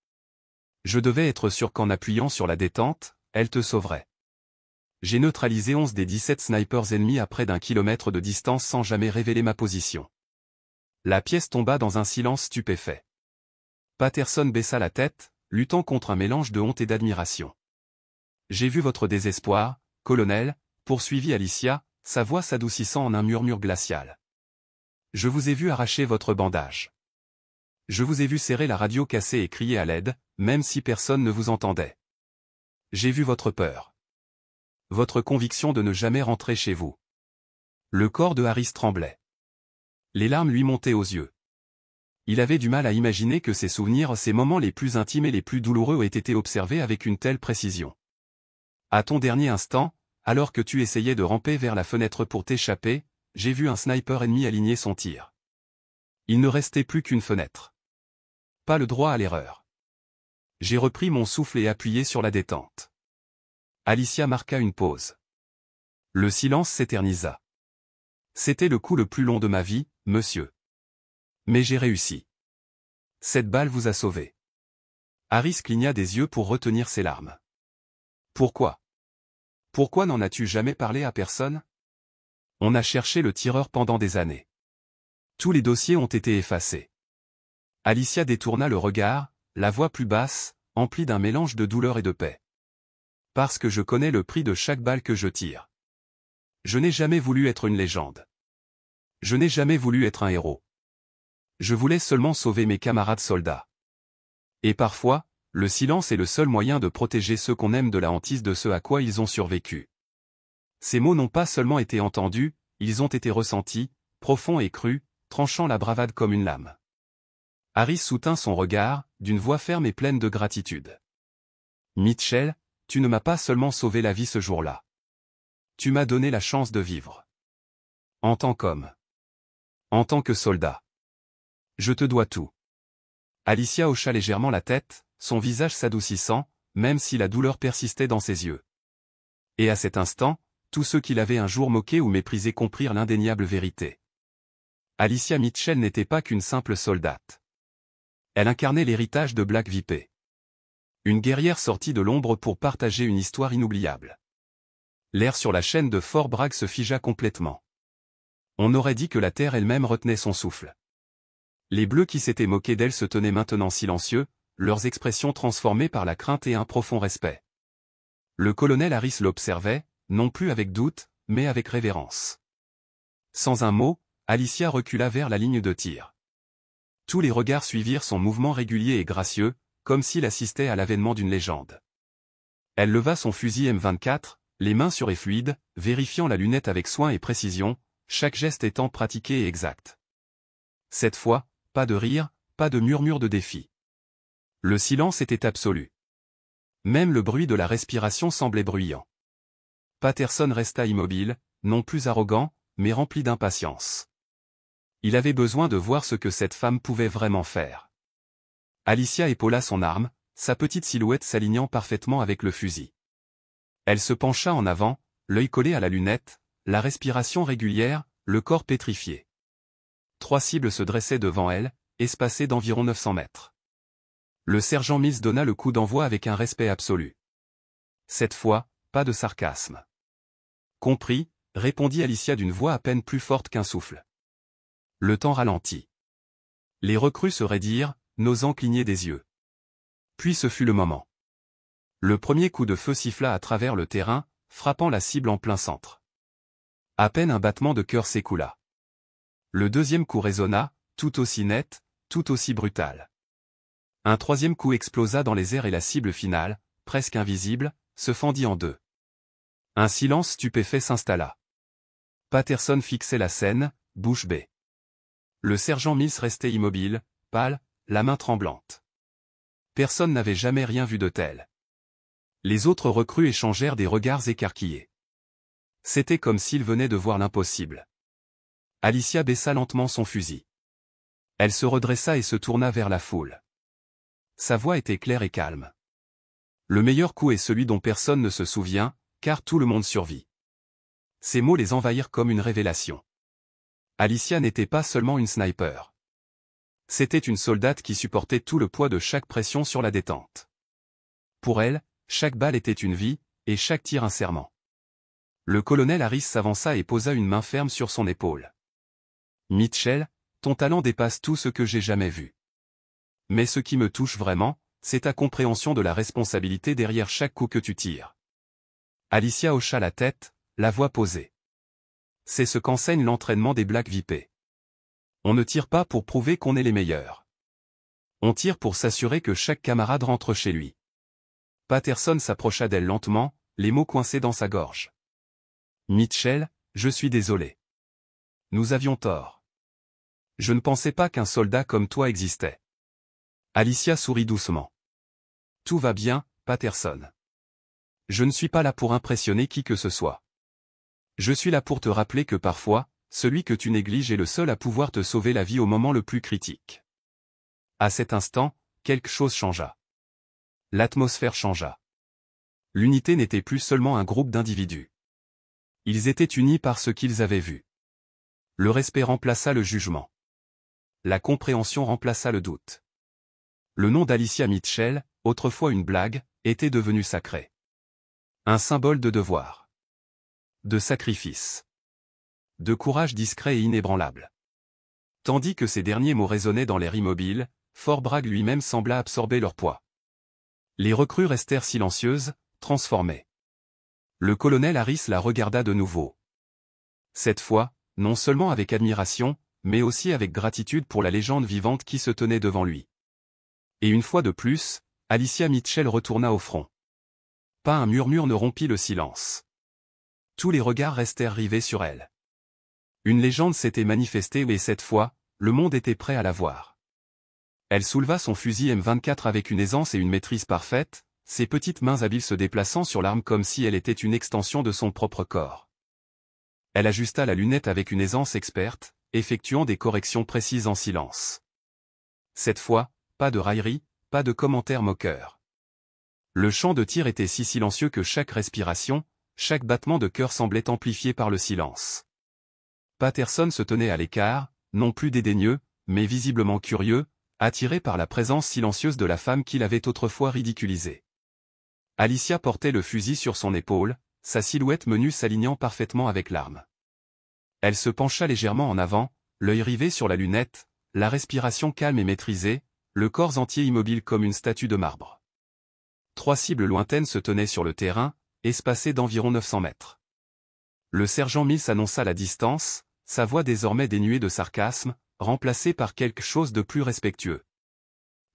Speaker 1: Je devais être sûr qu'en appuyant sur la détente, elle te sauverait. J'ai neutralisé 11 des 17 snipers ennemis à près d'1 kilomètre de distance sans jamais révéler ma position. La pièce tomba dans un silence stupéfait. Patterson baissa la tête, luttant contre un mélange de honte et d'admiration. J'ai vu votre désespoir, colonel, poursuivit Alicia, sa voix s'adoucissant en un murmure glacial. Je vous ai vu arracher votre bandage. Je vous ai vu serrer la radio cassée et crier à l'aide, même si personne ne vous entendait. J'ai vu votre peur. Votre conviction de ne jamais rentrer chez vous. Le corps de Harris tremblait. Les larmes lui montaient aux yeux. Il avait du mal à imaginer que ses souvenirs, ses moments les plus intimes et les plus douloureux aient été observés avec une telle précision. À ton dernier instant, alors que tu essayais de ramper vers la fenêtre pour t'échapper, j'ai vu un sniper ennemi aligner son tir. Il ne restait plus qu'une fenêtre. Pas le droit à l'erreur. J'ai repris mon souffle et appuyé sur la détente. Alicia marqua une pause. Le silence s'éternisa. C'était le coup le plus long de ma vie, monsieur. Mais j'ai réussi. Cette balle vous a sauvé. Harris cligna des yeux pour retenir ses larmes. Pourquoi? Pourquoi n'en as-tu jamais parlé à personne? On a cherché le tireur pendant des années. Tous les dossiers ont été effacés. Alicia détourna le regard, la voix plus basse, emplie d'un mélange de douleur et de paix. Parce que je connais le prix de chaque balle que je tire. Je n'ai jamais voulu être une légende. Je n'ai jamais voulu être un héros. Je voulais seulement sauver mes camarades soldats. Et parfois, le silence est le seul moyen de protéger ceux qu'on aime de la hantise de ce à quoi ils ont survécu. Ces mots n'ont pas seulement été entendus, ils ont été ressentis, profonds et crus, tranchant la bravade comme une lame. Harris soutint son regard, d'une voix ferme et pleine de gratitude. Mitchell, tu ne m'as pas seulement sauvé la vie ce jour-là. Tu m'as donné la chance de vivre. En tant qu'homme. En tant que soldat. Je te dois tout. Alicia hocha légèrement la tête, son visage s'adoucissant, même si la douleur persistait dans ses yeux. Et à cet instant, tous ceux qui l'avaient un jour moqué ou méprisé comprirent l'indéniable vérité. Alicia Mitchell n'était pas qu'une simple soldate. Elle incarnait l'héritage de Black Vipé. Une guerrière sortie de l'ombre pour partager une histoire inoubliable. L'air sur la chaîne de Fort Bragg se figea complètement. On aurait dit que la terre elle-même retenait son souffle. Les Bleus qui s'étaient moqués d'elle se tenaient maintenant silencieux, leurs expressions transformées par la crainte et un profond respect. Le colonel Harris l'observait, non plus avec doute, mais avec révérence. Sans un mot, Alicia recula vers la ligne de tir. Tous les regards suivirent son mouvement régulier et gracieux, comme s'il assistait à l'avènement d'une légende. Elle leva son fusil M24, les mains sûres et fluides, vérifiant la lunette avec soin et précision, chaque geste étant pratiqué et exact. Cette fois, pas de rire, pas de murmure de défi. Le silence était absolu. Même le bruit de la respiration semblait bruyant. Patterson resta immobile, non plus arrogant, mais rempli d'impatience. Il avait besoin de voir ce que cette femme pouvait vraiment faire. Alicia épaula son arme, sa petite silhouette s'alignant parfaitement avec le fusil. Elle se pencha en avant, l'œil collé à la lunette, la respiration régulière, le corps pétrifié. 3 cibles se dressaient devant elle, espacées d'environ 900 mètres. Le sergent Mills donna le coup d'envoi avec un respect absolu. Cette fois, pas de sarcasme. Compris, répondit Alicia d'une voix à peine plus forte qu'un souffle. Le temps ralentit. Les recrues se raidirent, n'osant cligner des yeux. Puis ce fut le moment. Le premier coup de feu siffla à travers le terrain, frappant la cible en plein centre. À peine un battement de cœur s'écoula. Le deuxième coup résonna, tout aussi net, tout aussi brutal. Un troisième coup explosa dans les airs et la cible finale, presque invisible, se fendit en deux. Un silence stupéfait s'installa. Patterson fixait la scène, bouche bée. Le sergent Mills restait immobile, pâle, la main tremblante. Personne n'avait jamais rien vu de tel. Les autres recrues échangèrent des regards écarquillés. C'était comme s'ils venaient de voir l'impossible. Alicia baissa lentement son fusil. Elle se redressa et se tourna vers la foule. Sa voix était claire et calme. Le meilleur coup est celui dont personne ne se souvient, car tout le monde survit. Ces mots les envahirent comme une révélation. Alicia n'était pas seulement une sniper. C'était une soldate qui supportait tout le poids de chaque pression sur la détente. Pour elle, chaque balle était une vie, et chaque tir un serment. Le colonel Harris s'avança et posa une main ferme sur son épaule. « Mitchell, ton talent dépasse tout ce que j'ai jamais vu. Mais ce qui me touche vraiment, c'est ta compréhension de la responsabilité derrière chaque coup que tu tires. » Alicia hocha la tête, la voix posée. C'est ce qu'enseigne l'entraînement des Black Vipers. On ne tire pas pour prouver qu'on est les meilleurs. On tire pour s'assurer que chaque camarade rentre chez lui. Patterson s'approcha d'elle lentement, les mots coincés dans sa gorge. Mitchell, je suis désolé. Nous avions tort. Je ne pensais pas qu'un soldat comme toi existait. Alicia sourit doucement. Tout va bien, Patterson. Je ne suis pas là pour impressionner qui que ce soit. Je suis là pour te rappeler que parfois, celui que tu négliges est le seul à pouvoir te sauver la vie au moment le plus critique. À cet instant, quelque chose changea. L'atmosphère changea. L'unité n'était plus seulement un groupe d'individus. Ils étaient unis par ce qu'ils avaient vu. Le respect remplaça le jugement. La compréhension remplaça le doute. Le nom d'Alicia Mitchell, autrefois une blague, était devenu sacré. Un symbole de devoir. De sacrifice. De courage discret et inébranlable. Tandis que ces derniers mots résonnaient dans l'air immobile, Fort Bragg lui-même sembla absorber leur poids. Les recrues restèrent silencieuses, transformées. Le colonel Harris la regarda de nouveau. Cette fois, non seulement avec admiration, mais aussi avec gratitude pour la légende vivante qui se tenait devant lui. Et une fois de plus, Alicia Mitchell retourna au front. Pas un murmure ne rompit le silence. Tous les regards restèrent rivés sur elle. Une légende s'était manifestée et cette fois, le monde était prêt à la voir. Elle souleva son fusil M24 avec une aisance et une maîtrise parfaite, ses petites mains habiles se déplaçant sur l'arme comme si elle était une extension de son propre corps. Elle ajusta la lunette avec une aisance experte, effectuant des corrections précises en silence. Cette fois, pas de raillerie, pas de commentaires moqueurs. Le champ de tir était si silencieux que chaque respiration, chaque battement de cœur semblait amplifié par le silence. Patterson se tenait à l'écart, non plus dédaigneux, mais visiblement curieux, attiré par la présence silencieuse de la femme qu'il avait autrefois ridiculisée. Alicia portait le fusil sur son épaule, sa silhouette menue s'alignant parfaitement avec l'arme. Elle se pencha légèrement en avant, l'œil rivé sur la lunette, la respiration calme et maîtrisée, le corps entier immobile comme une statue de marbre. 3 cibles lointaines se tenaient sur le terrain, espacées d'environ 900 mètres. Le sergent Mills annonça la distance, sa voix désormais dénuée de sarcasme, remplacée par quelque chose de plus respectueux.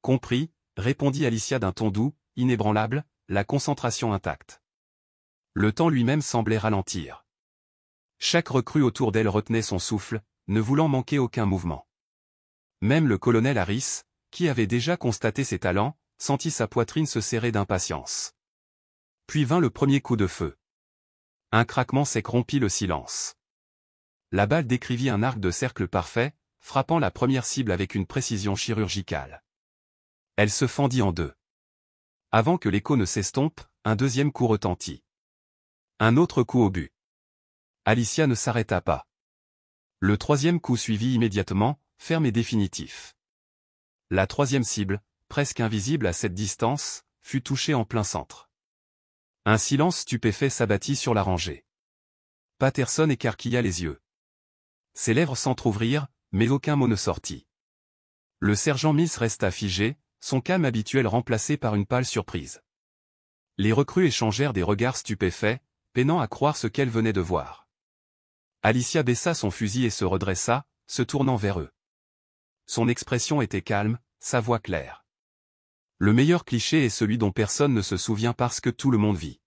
Speaker 1: Compris, répondit Alicia d'un ton doux, inébranlable, la concentration intacte. Le temps lui-même semblait ralentir. Chaque recrue autour d'elle retenait son souffle, ne voulant manquer aucun mouvement. Même le colonel Harris, qui avait déjà constaté ses talents, sentit sa poitrine se serrer d'impatience. Puis vint le premier coup de feu. Un craquement sec rompit le silence. La balle décrivit un arc de cercle parfait, frappant la première cible avec une précision chirurgicale. Elle se fendit en deux. Avant que l'écho ne s'estompe, un deuxième coup retentit. Un autre coup au but. Alicia ne s'arrêta pas. Le troisième coup suivit immédiatement, ferme et définitif. La troisième cible, presque invisible à cette distance, fut touchée en plein centre. Un silence stupéfait s'abattit sur la rangée. Patterson écarquilla les yeux. Ses lèvres s'entr'ouvrirent, mais aucun mot ne sortit. Le sergent Mills resta figé, son calme habituel remplacé par une pâle surprise. Les recrues échangèrent des regards stupéfaits, peinant à croire ce qu'elles venaient de voir. Alicia baissa son fusil et se redressa, se tournant vers eux. Son expression était calme, sa voix claire. Le meilleur cliché est celui dont personne ne se souvient parce que tout le monde vit.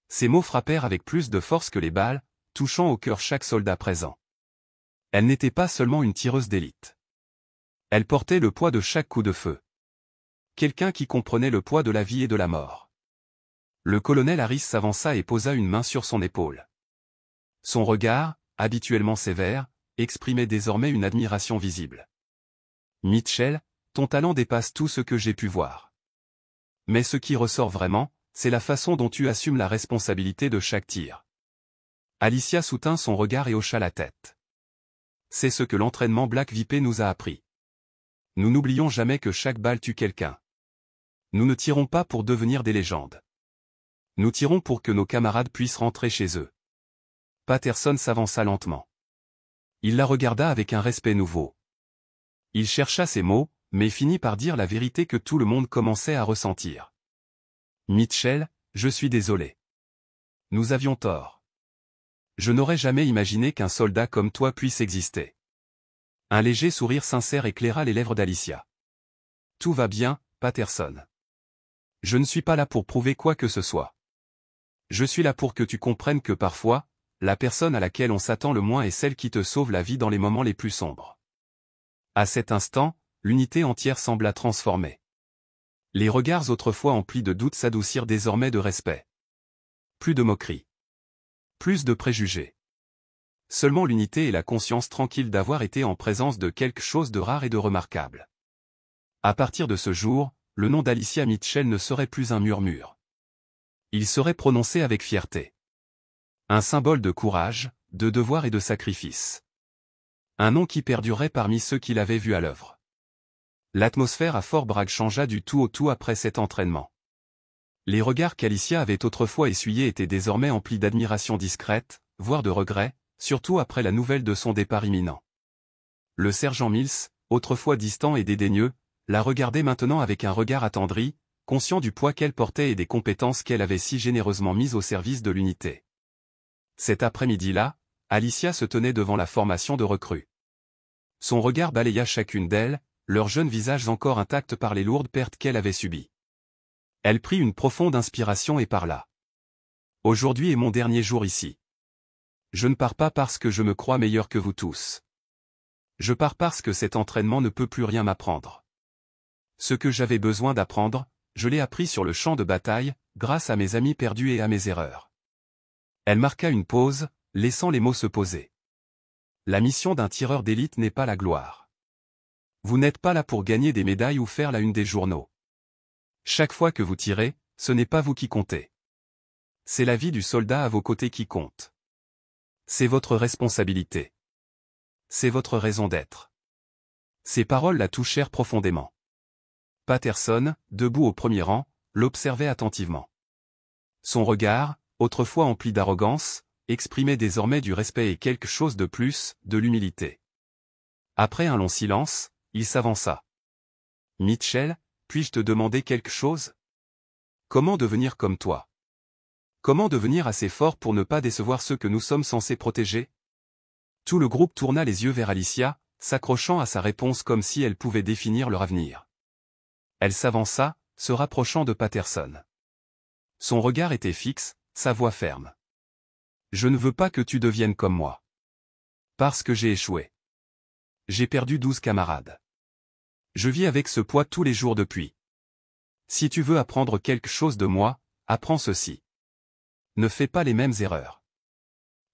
Speaker 1: Ces mots frappèrent avec plus de force que les balles, touchant au cœur chaque soldat présent. Elle n'était pas seulement une tireuse d'élite. Elle portait le poids de chaque coup de feu. Quelqu'un qui comprenait le poids de la vie et de la mort. Le colonel Harris s'avança et posa une main sur son épaule. Son regard, habituellement sévère, exprimait désormais une admiration visible. « Mitchell, ton talent dépasse tout ce que j'ai pu voir. Mais ce qui ressort vraiment, c'est la façon dont tu assumes la responsabilité de chaque tir. » Alicia soutint son regard et hocha la tête. « C'est ce que l'entraînement Black Vipers nous a appris. Nous n'oublions jamais que chaque balle tue quelqu'un. Nous ne tirons pas pour devenir des légendes. Nous tirons pour que nos camarades puissent rentrer chez eux. Patterson s'avança lentement. Il la regarda avec un respect nouveau. Il chercha ses mots, mais finit par dire la vérité que tout le monde commençait à ressentir. Mitchell, je suis désolé. Nous avions tort. Je n'aurais jamais imaginé qu'un soldat comme toi puisse exister. Un léger sourire sincère éclaira les lèvres d'Alicia. Tout va bien, Patterson. Je ne suis pas là pour prouver quoi que ce soit. Je suis là pour que tu comprennes que parfois, la personne à laquelle on s'attend le moins est celle qui te sauve la vie dans les moments les plus sombres. À cet instant, l'unité entière sembla transformée. Les regards autrefois emplis de doute s'adoucirent désormais de respect. Plus de moquerie. Plus de préjugés. Seulement l'unité et la conscience tranquille d'avoir été en présence de quelque chose de rare et de remarquable. À partir de ce jour, le nom d'Alicia Mitchell ne serait plus un murmure. Il serait prononcé avec fierté. Un symbole de courage, de devoir et de sacrifice. Un nom qui perdurerait parmi ceux qui l'avaient vu à l'œuvre. L'atmosphère à Fort Bragg changea du tout au tout après cet entraînement. Les regards qu'Alicia avait autrefois essuyés étaient désormais emplis d'admiration discrète, voire de regret, surtout après la nouvelle de son départ imminent. Le sergent Mills, autrefois distant et dédaigneux, la regardait maintenant avec un regard attendri, conscient du poids qu'elle portait et des compétences qu'elle avait si généreusement mises au service de l'unité. Cet après-midi-là, Alicia se tenait devant la formation de recrues. Son regard balaya chacune d'elles, leurs jeunes visages encore intacts par les lourdes pertes qu'elle avait subies. Elle prit une profonde inspiration et parla. « Aujourd'hui est mon dernier jour ici. Je ne pars pas parce que je me crois meilleur que vous tous. Je pars parce que cet entraînement ne peut plus rien m'apprendre. Ce que j'avais besoin d'apprendre, je l'ai appris sur le champ de bataille, grâce à mes amis perdus et à mes erreurs. » Elle marqua une pause, laissant les mots se poser. La mission d'un tireur d'élite n'est pas la gloire. Vous n'êtes pas là pour gagner des médailles ou faire la une des journaux. Chaque fois que vous tirez, ce n'est pas vous qui comptez. C'est la vie du soldat à vos côtés qui compte. C'est votre responsabilité. C'est votre raison d'être. Ces paroles la touchèrent profondément. Patterson, debout au premier rang, l'observait attentivement. Son regard, autrefois empli d'arrogance, exprimait désormais du respect et quelque chose de plus, de l'humilité. Après un long silence, il s'avança. « Mitchell, puis-je te demander quelque chose ? Comment devenir comme toi ? Comment devenir assez fort pour ne pas décevoir ceux que nous sommes censés protéger ?» Tout le groupe tourna les yeux vers Alicia, s'accrochant à sa réponse comme si elle pouvait définir leur avenir. Elle s'avança, se rapprochant de Patterson. Son regard était fixe, sa voix ferme. « Je ne veux pas que tu deviennes comme moi. Parce que j'ai échoué. J'ai perdu 12 camarades. Je vis avec ce poids tous les jours depuis. Si tu veux apprendre quelque chose de moi, apprends ceci. Ne fais pas les mêmes erreurs. »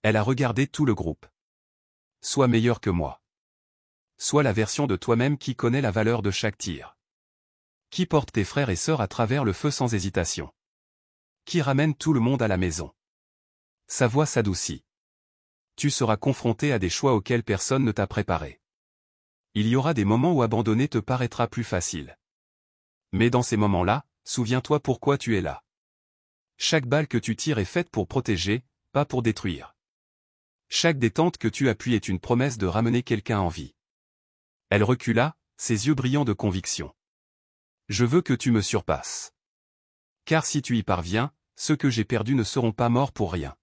Speaker 1: Elle a regardé tout le groupe. « Sois meilleur que moi. Sois la version de toi-même qui connaît la valeur de chaque tir. Qui porte tes frères et sœurs à travers le feu sans hésitation. Qui ramène tout le monde à la maison. » Sa voix s'adoucit. Tu seras confronté à des choix auxquels personne ne t'a préparé. Il y aura des moments où abandonner te paraîtra plus facile. Mais dans ces moments-là, souviens-toi pourquoi tu es là. Chaque balle que tu tires est faite pour protéger, pas pour détruire. Chaque détente que tu appuies est une promesse de ramener quelqu'un en vie. Elle recula, ses yeux brillants de conviction. Je veux que tu me surpasses. Car si tu y parviens, ceux que j'ai perdus ne seront pas morts pour rien.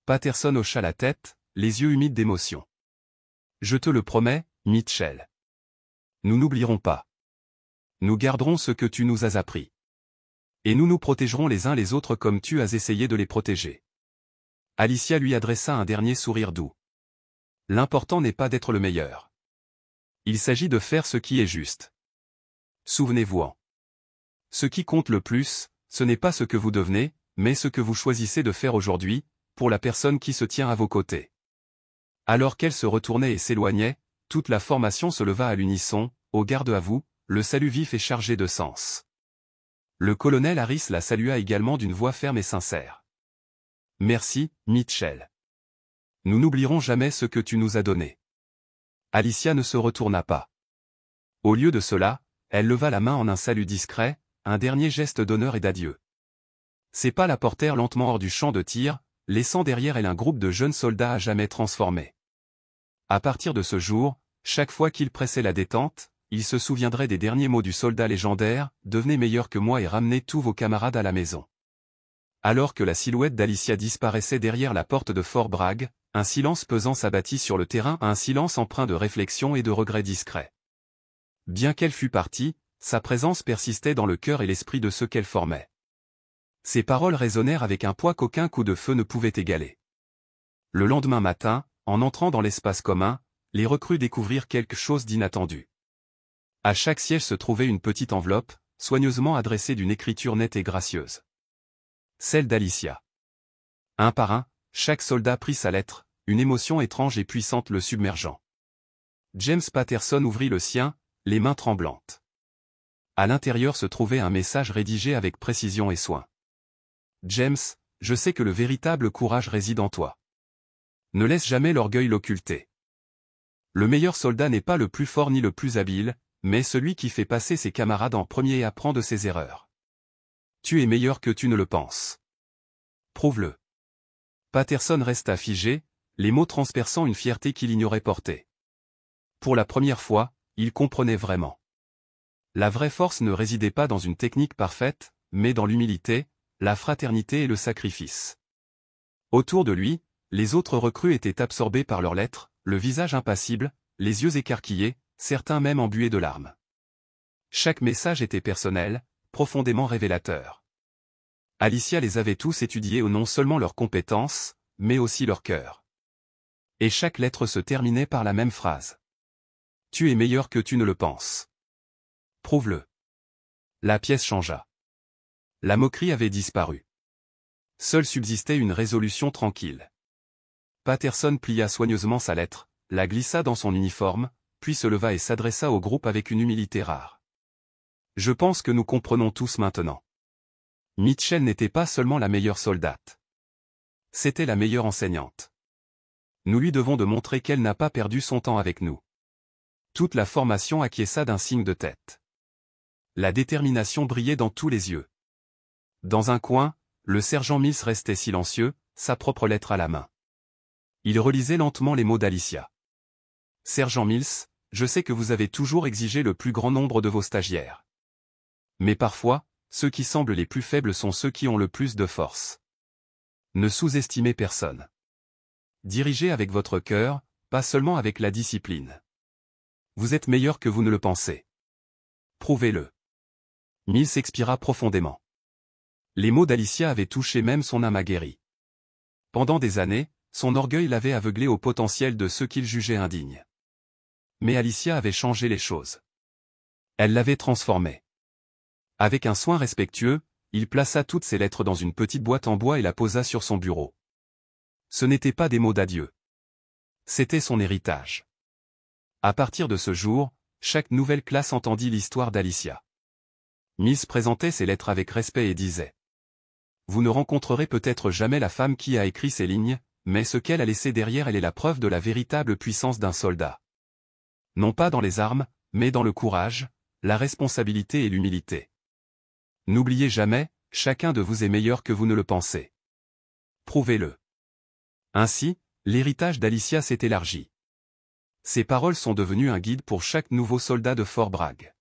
Speaker 1: Patterson hocha la tête, les yeux humides d'émotion. Je te le promets, Mitchell. Nous n'oublierons pas. Nous garderons ce que tu nous as appris. Et nous nous protégerons les uns les autres comme tu as essayé de les protéger. Alicia lui adressa un dernier sourire doux. L'important n'est pas d'être le meilleur. Il s'agit de faire ce qui est juste. Souvenez-vous-en. Ce qui compte le plus, ce n'est pas ce que vous devenez, mais ce que vous choisissez de faire aujourd'hui, pour la personne qui se tient à vos côtés. Alors qu'elle se retournait et s'éloignait, toute la formation se leva à l'unisson, au garde à vous, le salut vif et chargé de sens. Le colonel Harris la salua également d'une voix ferme et sincère. Merci, Mitchell. Nous n'oublierons jamais ce que tu nous as donné. Alicia ne se retourna pas. Au lieu de cela, elle leva la main en un salut discret, un dernier geste d'honneur et d'adieu. Ses pas la portèrent lentement hors du champ de tir, laissant derrière elle un groupe de jeunes soldats à jamais transformés. À partir de ce jour, chaque fois qu'il pressait la détente, il se souviendrait des derniers mots du soldat légendaire, « Devenez meilleur que moi et ramenez tous vos camarades à la maison ». Alors que la silhouette d'Alicia disparaissait derrière la porte de Fort Bragg, un silence pesant s'abattit sur le terrain, un silence empreint de réflexion et de regret discret. Bien qu'elle fût partie, sa présence persistait dans le cœur et l'esprit de ceux qu'elle formait. Ses paroles résonnèrent avec un poids qu'aucun coup de feu ne pouvait égaler. Le lendemain matin, en entrant dans l'espace commun, les recrues découvrirent quelque chose d'inattendu. À chaque siège se trouvait une petite enveloppe, soigneusement adressée d'une écriture nette et gracieuse. Celle d'Alicia. Un par un, chaque soldat prit sa lettre, une émotion étrange et puissante le submergeant. James Patterson ouvrit le sien, les mains tremblantes. À l'intérieur se trouvait un message rédigé avec précision et soin. James, je sais que le véritable courage réside en toi. Ne laisse jamais l'orgueil l'occulter. Le meilleur soldat n'est pas le plus fort ni le plus habile, mais celui qui fait passer ses camarades en premier et apprend de ses erreurs. Tu es meilleur que tu ne le penses. Prouve-le. Patterson resta figé, les mots transperçant une fierté qu'il ignorait porter. Pour la première fois, il comprenait vraiment. La vraie force ne résidait pas dans une technique parfaite, mais dans l'humilité, la fraternité et le sacrifice. Autour de lui, les autres recrues étaient absorbés par leurs lettres, le visage impassible, les yeux écarquillés, certains même embués de larmes. Chaque message était personnel, profondément révélateur. Alicia les avait tous étudiés non seulement leurs compétences, mais aussi leur cœur. Et chaque lettre se terminait par la même phrase. Tu es meilleur que tu ne le penses. Prouve-le. La pièce changea. La moquerie avait disparu. Seule subsistait une résolution tranquille. Patterson plia soigneusement sa lettre, la glissa dans son uniforme, puis se leva et s'adressa au groupe avec une humilité rare. Je pense que nous comprenons tous maintenant. Mitchell n'était pas seulement la meilleure soldate. C'était la meilleure enseignante. Nous lui devons de montrer qu'elle n'a pas perdu son temps avec nous. Toute la formation acquiesça d'un signe de tête. La détermination brillait dans tous les yeux. Dans un coin, le sergent Mills restait silencieux, sa propre lettre à la main. Il relisait lentement les mots d'Alicia. Sergent Mills, je sais que vous avez toujours exigé le plus grand nombre de vos stagiaires. Mais parfois, ceux qui semblent les plus faibles sont ceux qui ont le plus de force. Ne sous-estimez personne. Dirigez avec votre cœur, pas seulement avec la discipline. Vous êtes meilleur que vous ne le pensez. Prouvez-le. Mills expira profondément. Les mots d'Alicia avaient touché même son âme aguerrie. Pendant des années, son orgueil l'avait aveuglé au potentiel de ceux qu'il jugeait indignes. Mais Alicia avait changé les choses. Elle l'avait transformé. Avec un soin respectueux, il plaça toutes ses lettres dans une petite boîte en bois et la posa sur son bureau. Ce n'étaient pas des mots d'adieu. C'était son héritage. À partir de ce jour, chaque nouvelle classe entendit l'histoire d'Alicia. Miss présentait ses lettres avec respect et disait : vous ne rencontrerez peut-être jamais la femme qui a écrit ces lignes, mais ce qu'elle a laissé derrière elle est la preuve de la véritable puissance d'un soldat. Non pas dans les armes, mais dans le courage, la responsabilité et l'humilité. N'oubliez jamais, chacun de vous est meilleur que vous ne le pensez. Prouvez-le. Ainsi, l'héritage d'Alicia s'est élargi. Ses paroles sont devenues un guide pour chaque nouveau soldat de Fort Bragg.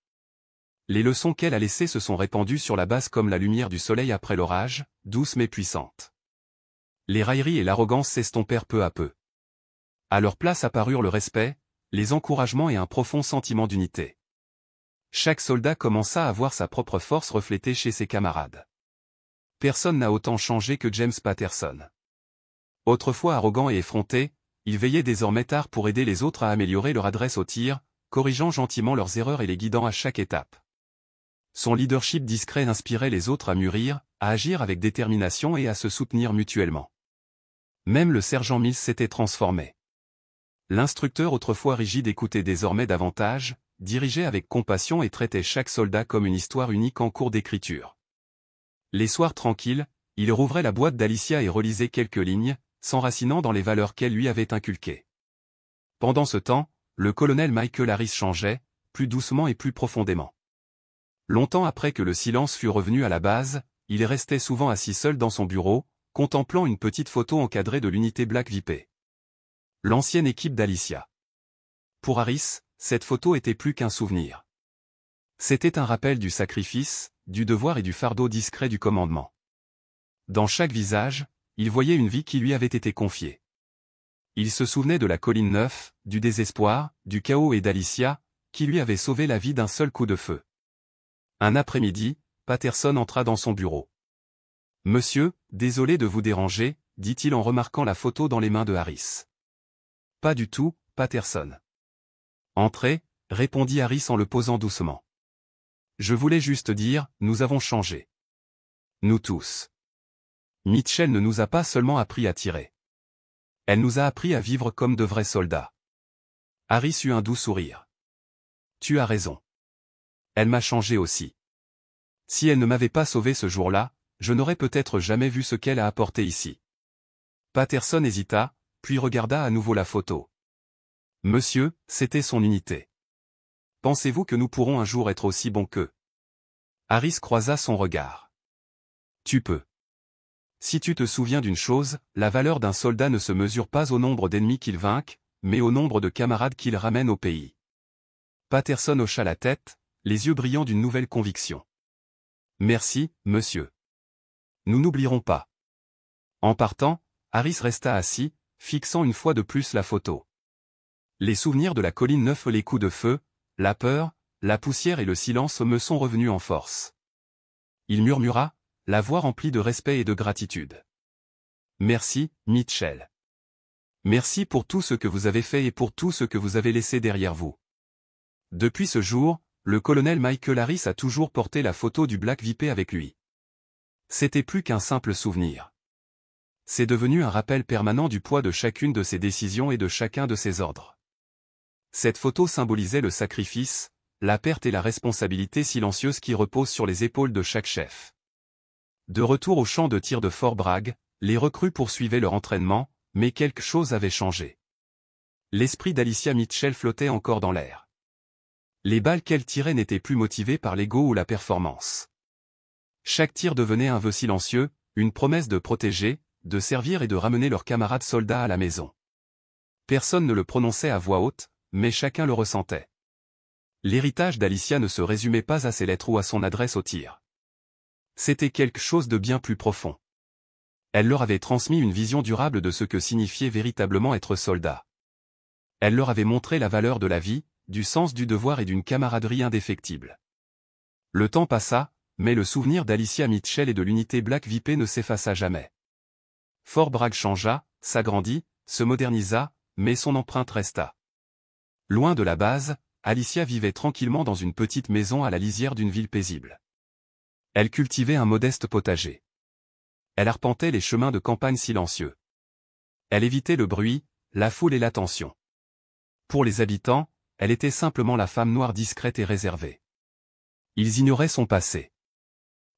Speaker 1: Les leçons qu'elle a laissées se sont répandues sur la base comme la lumière du soleil après l'orage, douces mais puissantes. Les railleries et l'arrogance s'estompèrent peu à peu. À leur place apparurent le respect, les encouragements et un profond sentiment d'unité. Chaque soldat commença à voir sa propre force reflétée chez ses camarades. Personne n'a autant changé que James Patterson. Autrefois arrogant et effronté, il veillait désormais tard pour aider les autres à améliorer leur adresse au tir, corrigeant gentiment leurs erreurs et les guidant à chaque étape. Son leadership discret inspirait les autres à mûrir, à agir avec détermination et à se soutenir mutuellement. Même le sergent Mills s'était transformé. L'instructeur autrefois rigide écoutait désormais davantage, dirigeait avec compassion et traitait chaque soldat comme une histoire unique en cours d'écriture. Les soirs tranquilles, il rouvrait la boîte d'Alicia et relisait quelques lignes, s'enracinant dans les valeurs qu'elle lui avait inculquées. Pendant ce temps, le colonel Michael Harris changeait, plus doucement et plus profondément. Longtemps après que le silence fut revenu à la base, il restait souvent assis seul dans son bureau, contemplant une petite photo encadrée de l'unité Black VIP. L'ancienne équipe d'Alicia. Pour Harris, cette photo était plus qu'un souvenir. C'était un rappel du sacrifice, du devoir et du fardeau discret du commandement. Dans chaque visage, il voyait une vie qui lui avait été confiée. Il se souvenait de la colline 9, du désespoir, du chaos et d'Alicia, qui lui avait sauvé la vie d'un seul coup de feu. Un après-midi, Patterson entra dans son bureau. « Monsieur, désolé de vous déranger », dit-il en remarquant la photo dans les mains de Harris. « Pas du tout, Patterson. »« Entrez », répondit Harris en le posant doucement. « Je voulais juste dire, nous avons changé. Nous tous. Mitchell ne nous a pas seulement appris à tirer. Elle nous a appris à vivre comme de vrais soldats. » Harris eut un doux sourire. « Tu as raison. Elle m'a changé aussi. Si elle ne m'avait pas sauvé ce jour-là, je n'aurais peut-être jamais vu ce qu'elle a apporté ici. » Patterson hésita, puis regarda à nouveau la photo. « Monsieur, c'était son unité. Pensez-vous que nous pourrons un jour être aussi bons qu'eux ?» Harris croisa son regard. « Tu peux. Si tu te souviens d'une chose, la valeur d'un soldat ne se mesure pas au nombre d'ennemis qu'il vainque, mais au nombre de camarades qu'il ramène au pays. » Patterson hocha la tête, les yeux brillants d'une nouvelle conviction. « Merci, monsieur. Nous n'oublierons pas. » En partant, Harris resta assis, fixant une fois de plus la photo. Les souvenirs de la colline 9, les coups de feu, la peur, la poussière et le silence me sont revenus en force. Il murmura, la voix remplie de respect et de gratitude. « Merci, Mitchell. Merci pour tout ce que vous avez fait et pour tout ce que vous avez laissé derrière vous. » Depuis ce jour, le colonel Michael Harris a toujours porté la photo du Black VIP avec lui. C'était plus qu'un simple souvenir. C'est devenu un rappel permanent du poids de chacune de ses décisions et de chacun de ses ordres. Cette photo symbolisait le sacrifice, la perte et la responsabilité silencieuse qui reposent sur les épaules de chaque chef. De retour au champ de tir de Fort Bragg, les recrues poursuivaient leur entraînement, mais quelque chose avait changé. L'esprit d'Alicia Mitchell flottait encore dans l'air. Les balles qu'elle tirait n'étaient plus motivées par l'ego ou la performance. Chaque tir devenait un vœu silencieux, une promesse de protéger, de servir et de ramener leurs camarades soldats à la maison. Personne ne le prononçait à voix haute, mais chacun le ressentait. L'héritage d'Alicia ne se résumait pas à ses lettres ou à son adresse au tir. C'était quelque chose de bien plus profond. Elle leur avait transmis une vision durable de ce que signifiait véritablement être soldat. Elle leur avait montré la valeur de la vie, du sens du devoir et d'une camaraderie indéfectible. Le temps passa, mais le souvenir d'Alicia Mitchell et de l'unité Black VIP ne s'effaça jamais. Fort Bragg changea, s'agrandit, se modernisa, mais son empreinte resta. Loin de la base, Alicia vivait tranquillement dans une petite maison à la lisière d'une ville paisible. Elle cultivait un modeste potager. Elle arpentait les chemins de campagne silencieux. Elle évitait le bruit, la foule et l'attention. Pour les habitants, elle était simplement la femme noire discrète et réservée. Ils ignoraient son passé.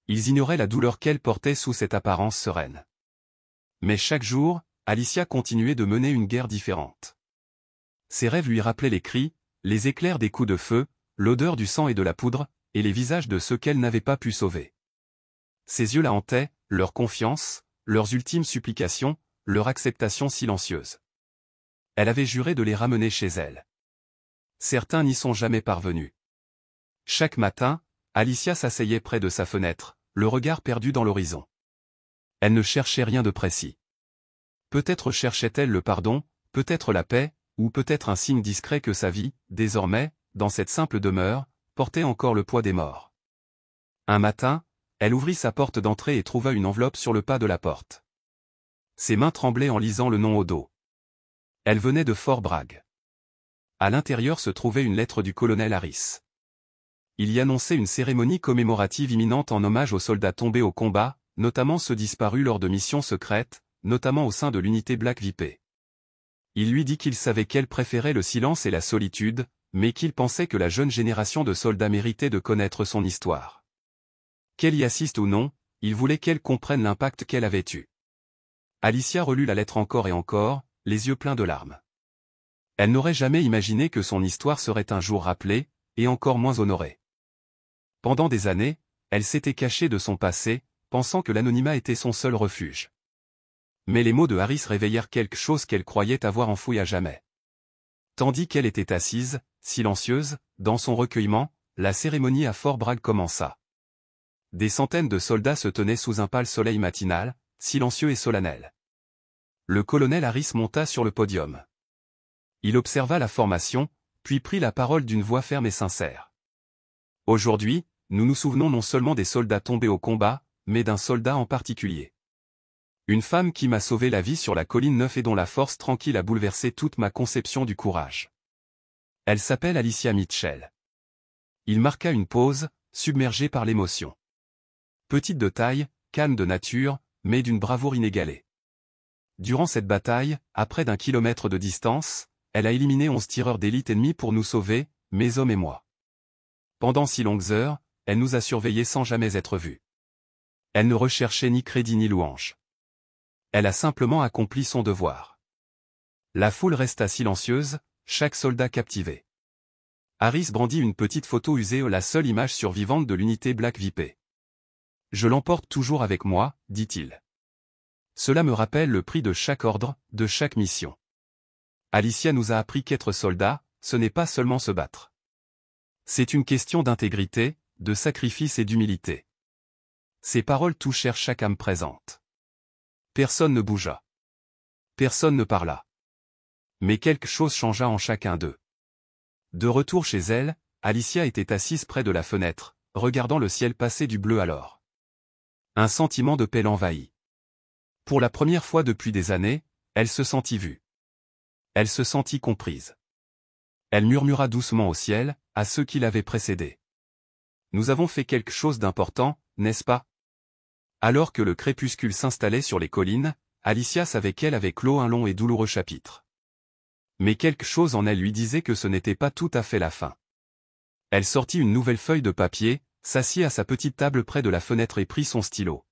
Speaker 1: Ils ignoraient la douleur qu'elle portait sous cette apparence sereine. Mais chaque jour, Alicia continuait de mener une guerre différente. Ses rêves lui rappelaient les cris, les éclairs des coups de feu, l'odeur du sang et de la poudre, et les visages de ceux qu'elle n'avait pas pu sauver. Ses yeux la hantaient, leur confiance, leurs ultimes supplications, leur acceptation silencieuse. Elle avait juré de les ramener chez elle. Certains n'y sont jamais parvenus. Chaque matin, Alicia s'asseyait près de sa fenêtre, le regard perdu dans l'horizon. Elle ne cherchait rien de précis. Peut-être cherchait-elle le pardon, peut-être la paix, ou peut-être un signe discret que sa vie, désormais, dans cette simple demeure, portait encore le poids des morts. Un matin, elle ouvrit sa porte d'entrée et trouva une enveloppe sur le pas de la porte. Ses mains tremblaient en lisant le nom au dos. Elle venait de Fort Bragg. À l'intérieur se trouvait une lettre du colonel Harris. Il y annonçait une cérémonie commémorative imminente en hommage aux soldats tombés au combat, notamment ceux disparus lors de missions secrètes, notamment au sein de l'unité Black VIP. Il lui dit qu'il savait qu'elle préférait le silence et la solitude, mais qu'il pensait que la jeune génération de soldats méritait de connaître son histoire. Qu'elle y assiste ou non, il voulait qu'elle comprenne l'impact qu'elle avait eu. Alicia relut la lettre encore et encore, les yeux pleins de larmes. Elle n'aurait jamais imaginé que son histoire serait un jour rappelée, et encore moins honorée. Pendant des années, elle s'était cachée de son passé, pensant que l'anonymat était son seul refuge. Mais les mots de Harris réveillèrent quelque chose qu'elle croyait avoir enfoui à jamais. Tandis qu'elle était assise, silencieuse, dans son recueillement, la cérémonie à Fort Bragg commença. Des centaines de soldats se tenaient sous un pâle soleil matinal, silencieux et solennel. Le colonel Harris monta sur le podium. Il observa la formation, puis prit la parole d'une voix ferme et sincère. Aujourd'hui, nous nous souvenons non seulement des soldats tombés au combat, mais d'un soldat en particulier. Une femme qui m'a sauvé la vie sur la colline 9 et dont la force tranquille a bouleversé toute ma conception du courage. Elle s'appelle Alicia Mitchell. Il marqua une pause, submergé par l'émotion. Petite de taille, calme de nature, mais d'une bravoure inégalée. Durant cette bataille, à près d'1 kilomètre de distance, elle a éliminé 11 tireurs d'élite ennemis pour nous sauver, mes hommes et moi. Pendant si longues heures, elle nous a surveillés sans jamais être vue. Elle ne recherchait ni crédit ni louange. Elle a simplement accompli son devoir. La foule resta silencieuse, chaque soldat captivé. Harris brandit une petite photo usée, la seule image survivante de l'unité Black VIP. Je l'emporte toujours avec moi, dit-il. Cela me rappelle le prix de chaque ordre, de chaque mission. Alicia nous a appris qu'être soldat, ce n'est pas seulement se battre. C'est une question d'intégrité, de sacrifice et d'humilité. Ces paroles touchèrent chaque âme présente. Personne ne bougea. Personne ne parla. Mais quelque chose changea en chacun d'eux. De retour chez elle, Alicia était assise près de la fenêtre, regardant le ciel passer du bleu à l'or. Un sentiment de paix l'envahit. Pour la première fois depuis des années, elle se sentit vue. Elle se sentit comprise. Elle murmura doucement au ciel, à ceux qui l'avaient précédée. Nous avons fait quelque chose d'important, n'est-ce pas? Alors que le crépuscule s'installait sur les collines, Alicia savait qu'elle avait clos un long et douloureux chapitre. Mais quelque chose en elle lui disait que ce n'était pas tout à fait la fin. Elle sortit une nouvelle feuille de papier, s'assit à sa petite table près de la fenêtre et prit son stylo.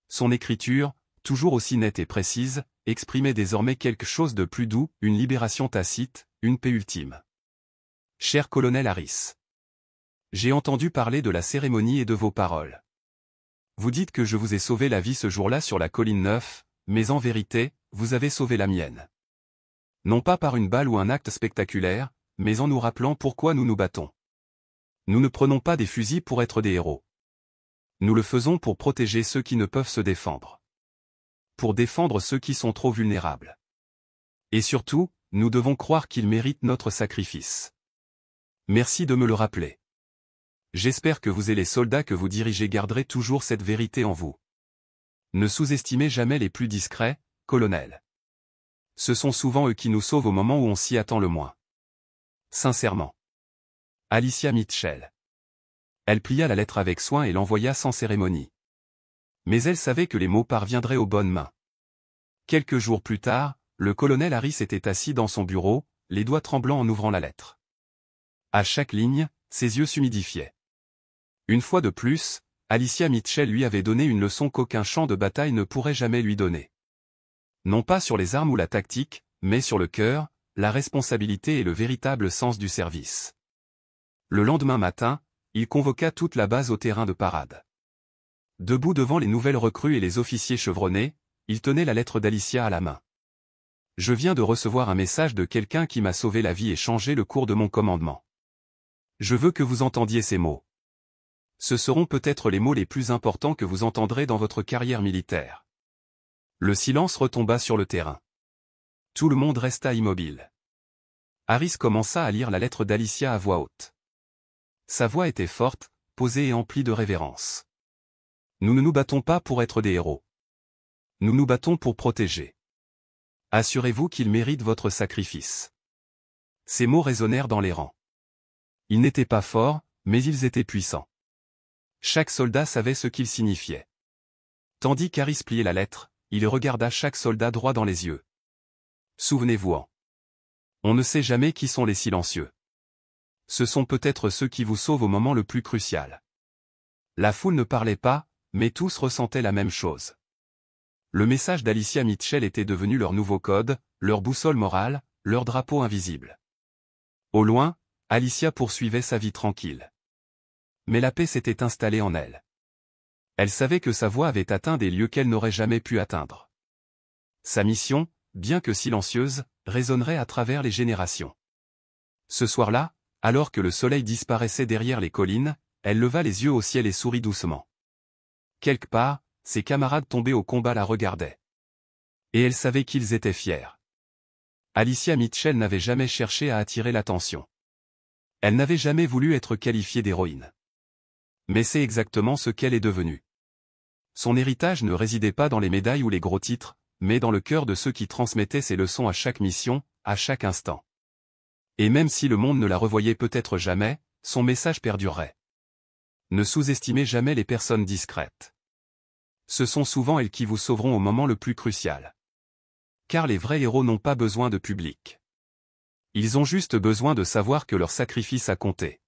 Speaker 1: Son écriture, toujours aussi nette et précise, exprimait désormais quelque chose de plus doux, une libération tacite, une paix ultime. Cher colonel Harris. J'ai entendu parler de la cérémonie et de vos paroles. Vous dites que je vous ai sauvé la vie ce jour-là sur la colline 9, mais en vérité, vous avez sauvé la mienne. Non pas par une balle ou un acte spectaculaire, mais en nous rappelant pourquoi nous nous battons. Nous ne prenons pas des fusils pour être des héros. Nous le faisons pour protéger ceux qui ne peuvent se défendre. Pour défendre ceux qui sont trop vulnérables. Et surtout, nous devons croire qu'ils méritent notre sacrifice. Merci de me le rappeler. J'espère que vous et les soldats que vous dirigez garderez toujours cette vérité en vous. Ne sous-estimez jamais les plus discrets, colonel. Ce sont souvent eux qui nous sauvent au moment où on s'y attend le moins. Sincèrement. Alicia Mitchell. Elle plia la lettre avec soin et l'envoya sans cérémonie. Mais elle savait que les mots parviendraient aux bonnes mains. Quelques jours plus tard, le colonel Harris était assis dans son bureau, les doigts tremblants en ouvrant la lettre. À chaque ligne, ses yeux s'humidifiaient. Une fois de plus, Alicia Mitchell lui avait donné une leçon qu'aucun champ de bataille ne pourrait jamais lui donner. Non pas sur les armes ou la tactique, mais sur le cœur, la responsabilité et le véritable sens du service. Le lendemain matin, il convoqua toute la base au terrain de parade. Debout devant les nouvelles recrues et les officiers chevronnés, il tenait la lettre d'Alicia à la main. Je viens de recevoir un message de quelqu'un qui m'a sauvé la vie et changé le cours de mon commandement. Je veux que vous entendiez ces mots. Ce seront peut-être les mots les plus importants que vous entendrez dans votre carrière militaire. Le silence retomba sur le terrain. Tout le monde resta immobile. Harris commença à lire la lettre d'Alicia à voix haute. Sa voix était forte, posée et emplie de révérence. Nous ne nous battons pas pour être des héros. Nous nous battons pour protéger. Assurez-vous qu'ils méritent votre sacrifice. Ces mots résonnèrent dans les rangs. Ils n'étaient pas forts, mais ils étaient puissants. Chaque soldat savait ce qu'ils signifiaient. Tandis qu'Harris pliait la lettre, il regarda chaque soldat droit dans les yeux. Souvenez-vous-en. On ne sait jamais qui sont les silencieux. Ce sont peut-être ceux qui vous sauvent au moment le plus crucial. La foule ne parlait pas, mais tous ressentaient la même chose. Le message d'Alicia Mitchell était devenu leur nouveau code, leur boussole morale, leur drapeau invisible. Au loin, Alicia poursuivait sa vie tranquille. Mais la paix s'était installée en elle. Elle savait que sa voix avait atteint des lieux qu'elle n'aurait jamais pu atteindre. Sa mission, bien que silencieuse, résonnerait à travers les générations. Ce soir-là, alors que le soleil disparaissait derrière les collines, elle leva les yeux au ciel et sourit doucement. Quelque part, ses camarades tombés au combat la regardaient. Et elle savait qu'ils étaient fiers. Alicia Mitchell n'avait jamais cherché à attirer l'attention. Elle n'avait jamais voulu être qualifiée d'héroïne. Mais c'est exactement ce qu'elle est devenue. Son héritage ne résidait pas dans les médailles ou les gros titres, mais dans le cœur de ceux qui transmettaient ses leçons à chaque mission, à chaque instant. Et même si le monde ne la revoyait peut-être jamais, son message perdurerait. Ne sous-estimez jamais les personnes discrètes. Ce sont souvent elles qui vous sauveront au moment le plus crucial. Car les vrais héros n'ont pas besoin de public. Ils ont juste besoin de savoir que leur sacrifice a compté.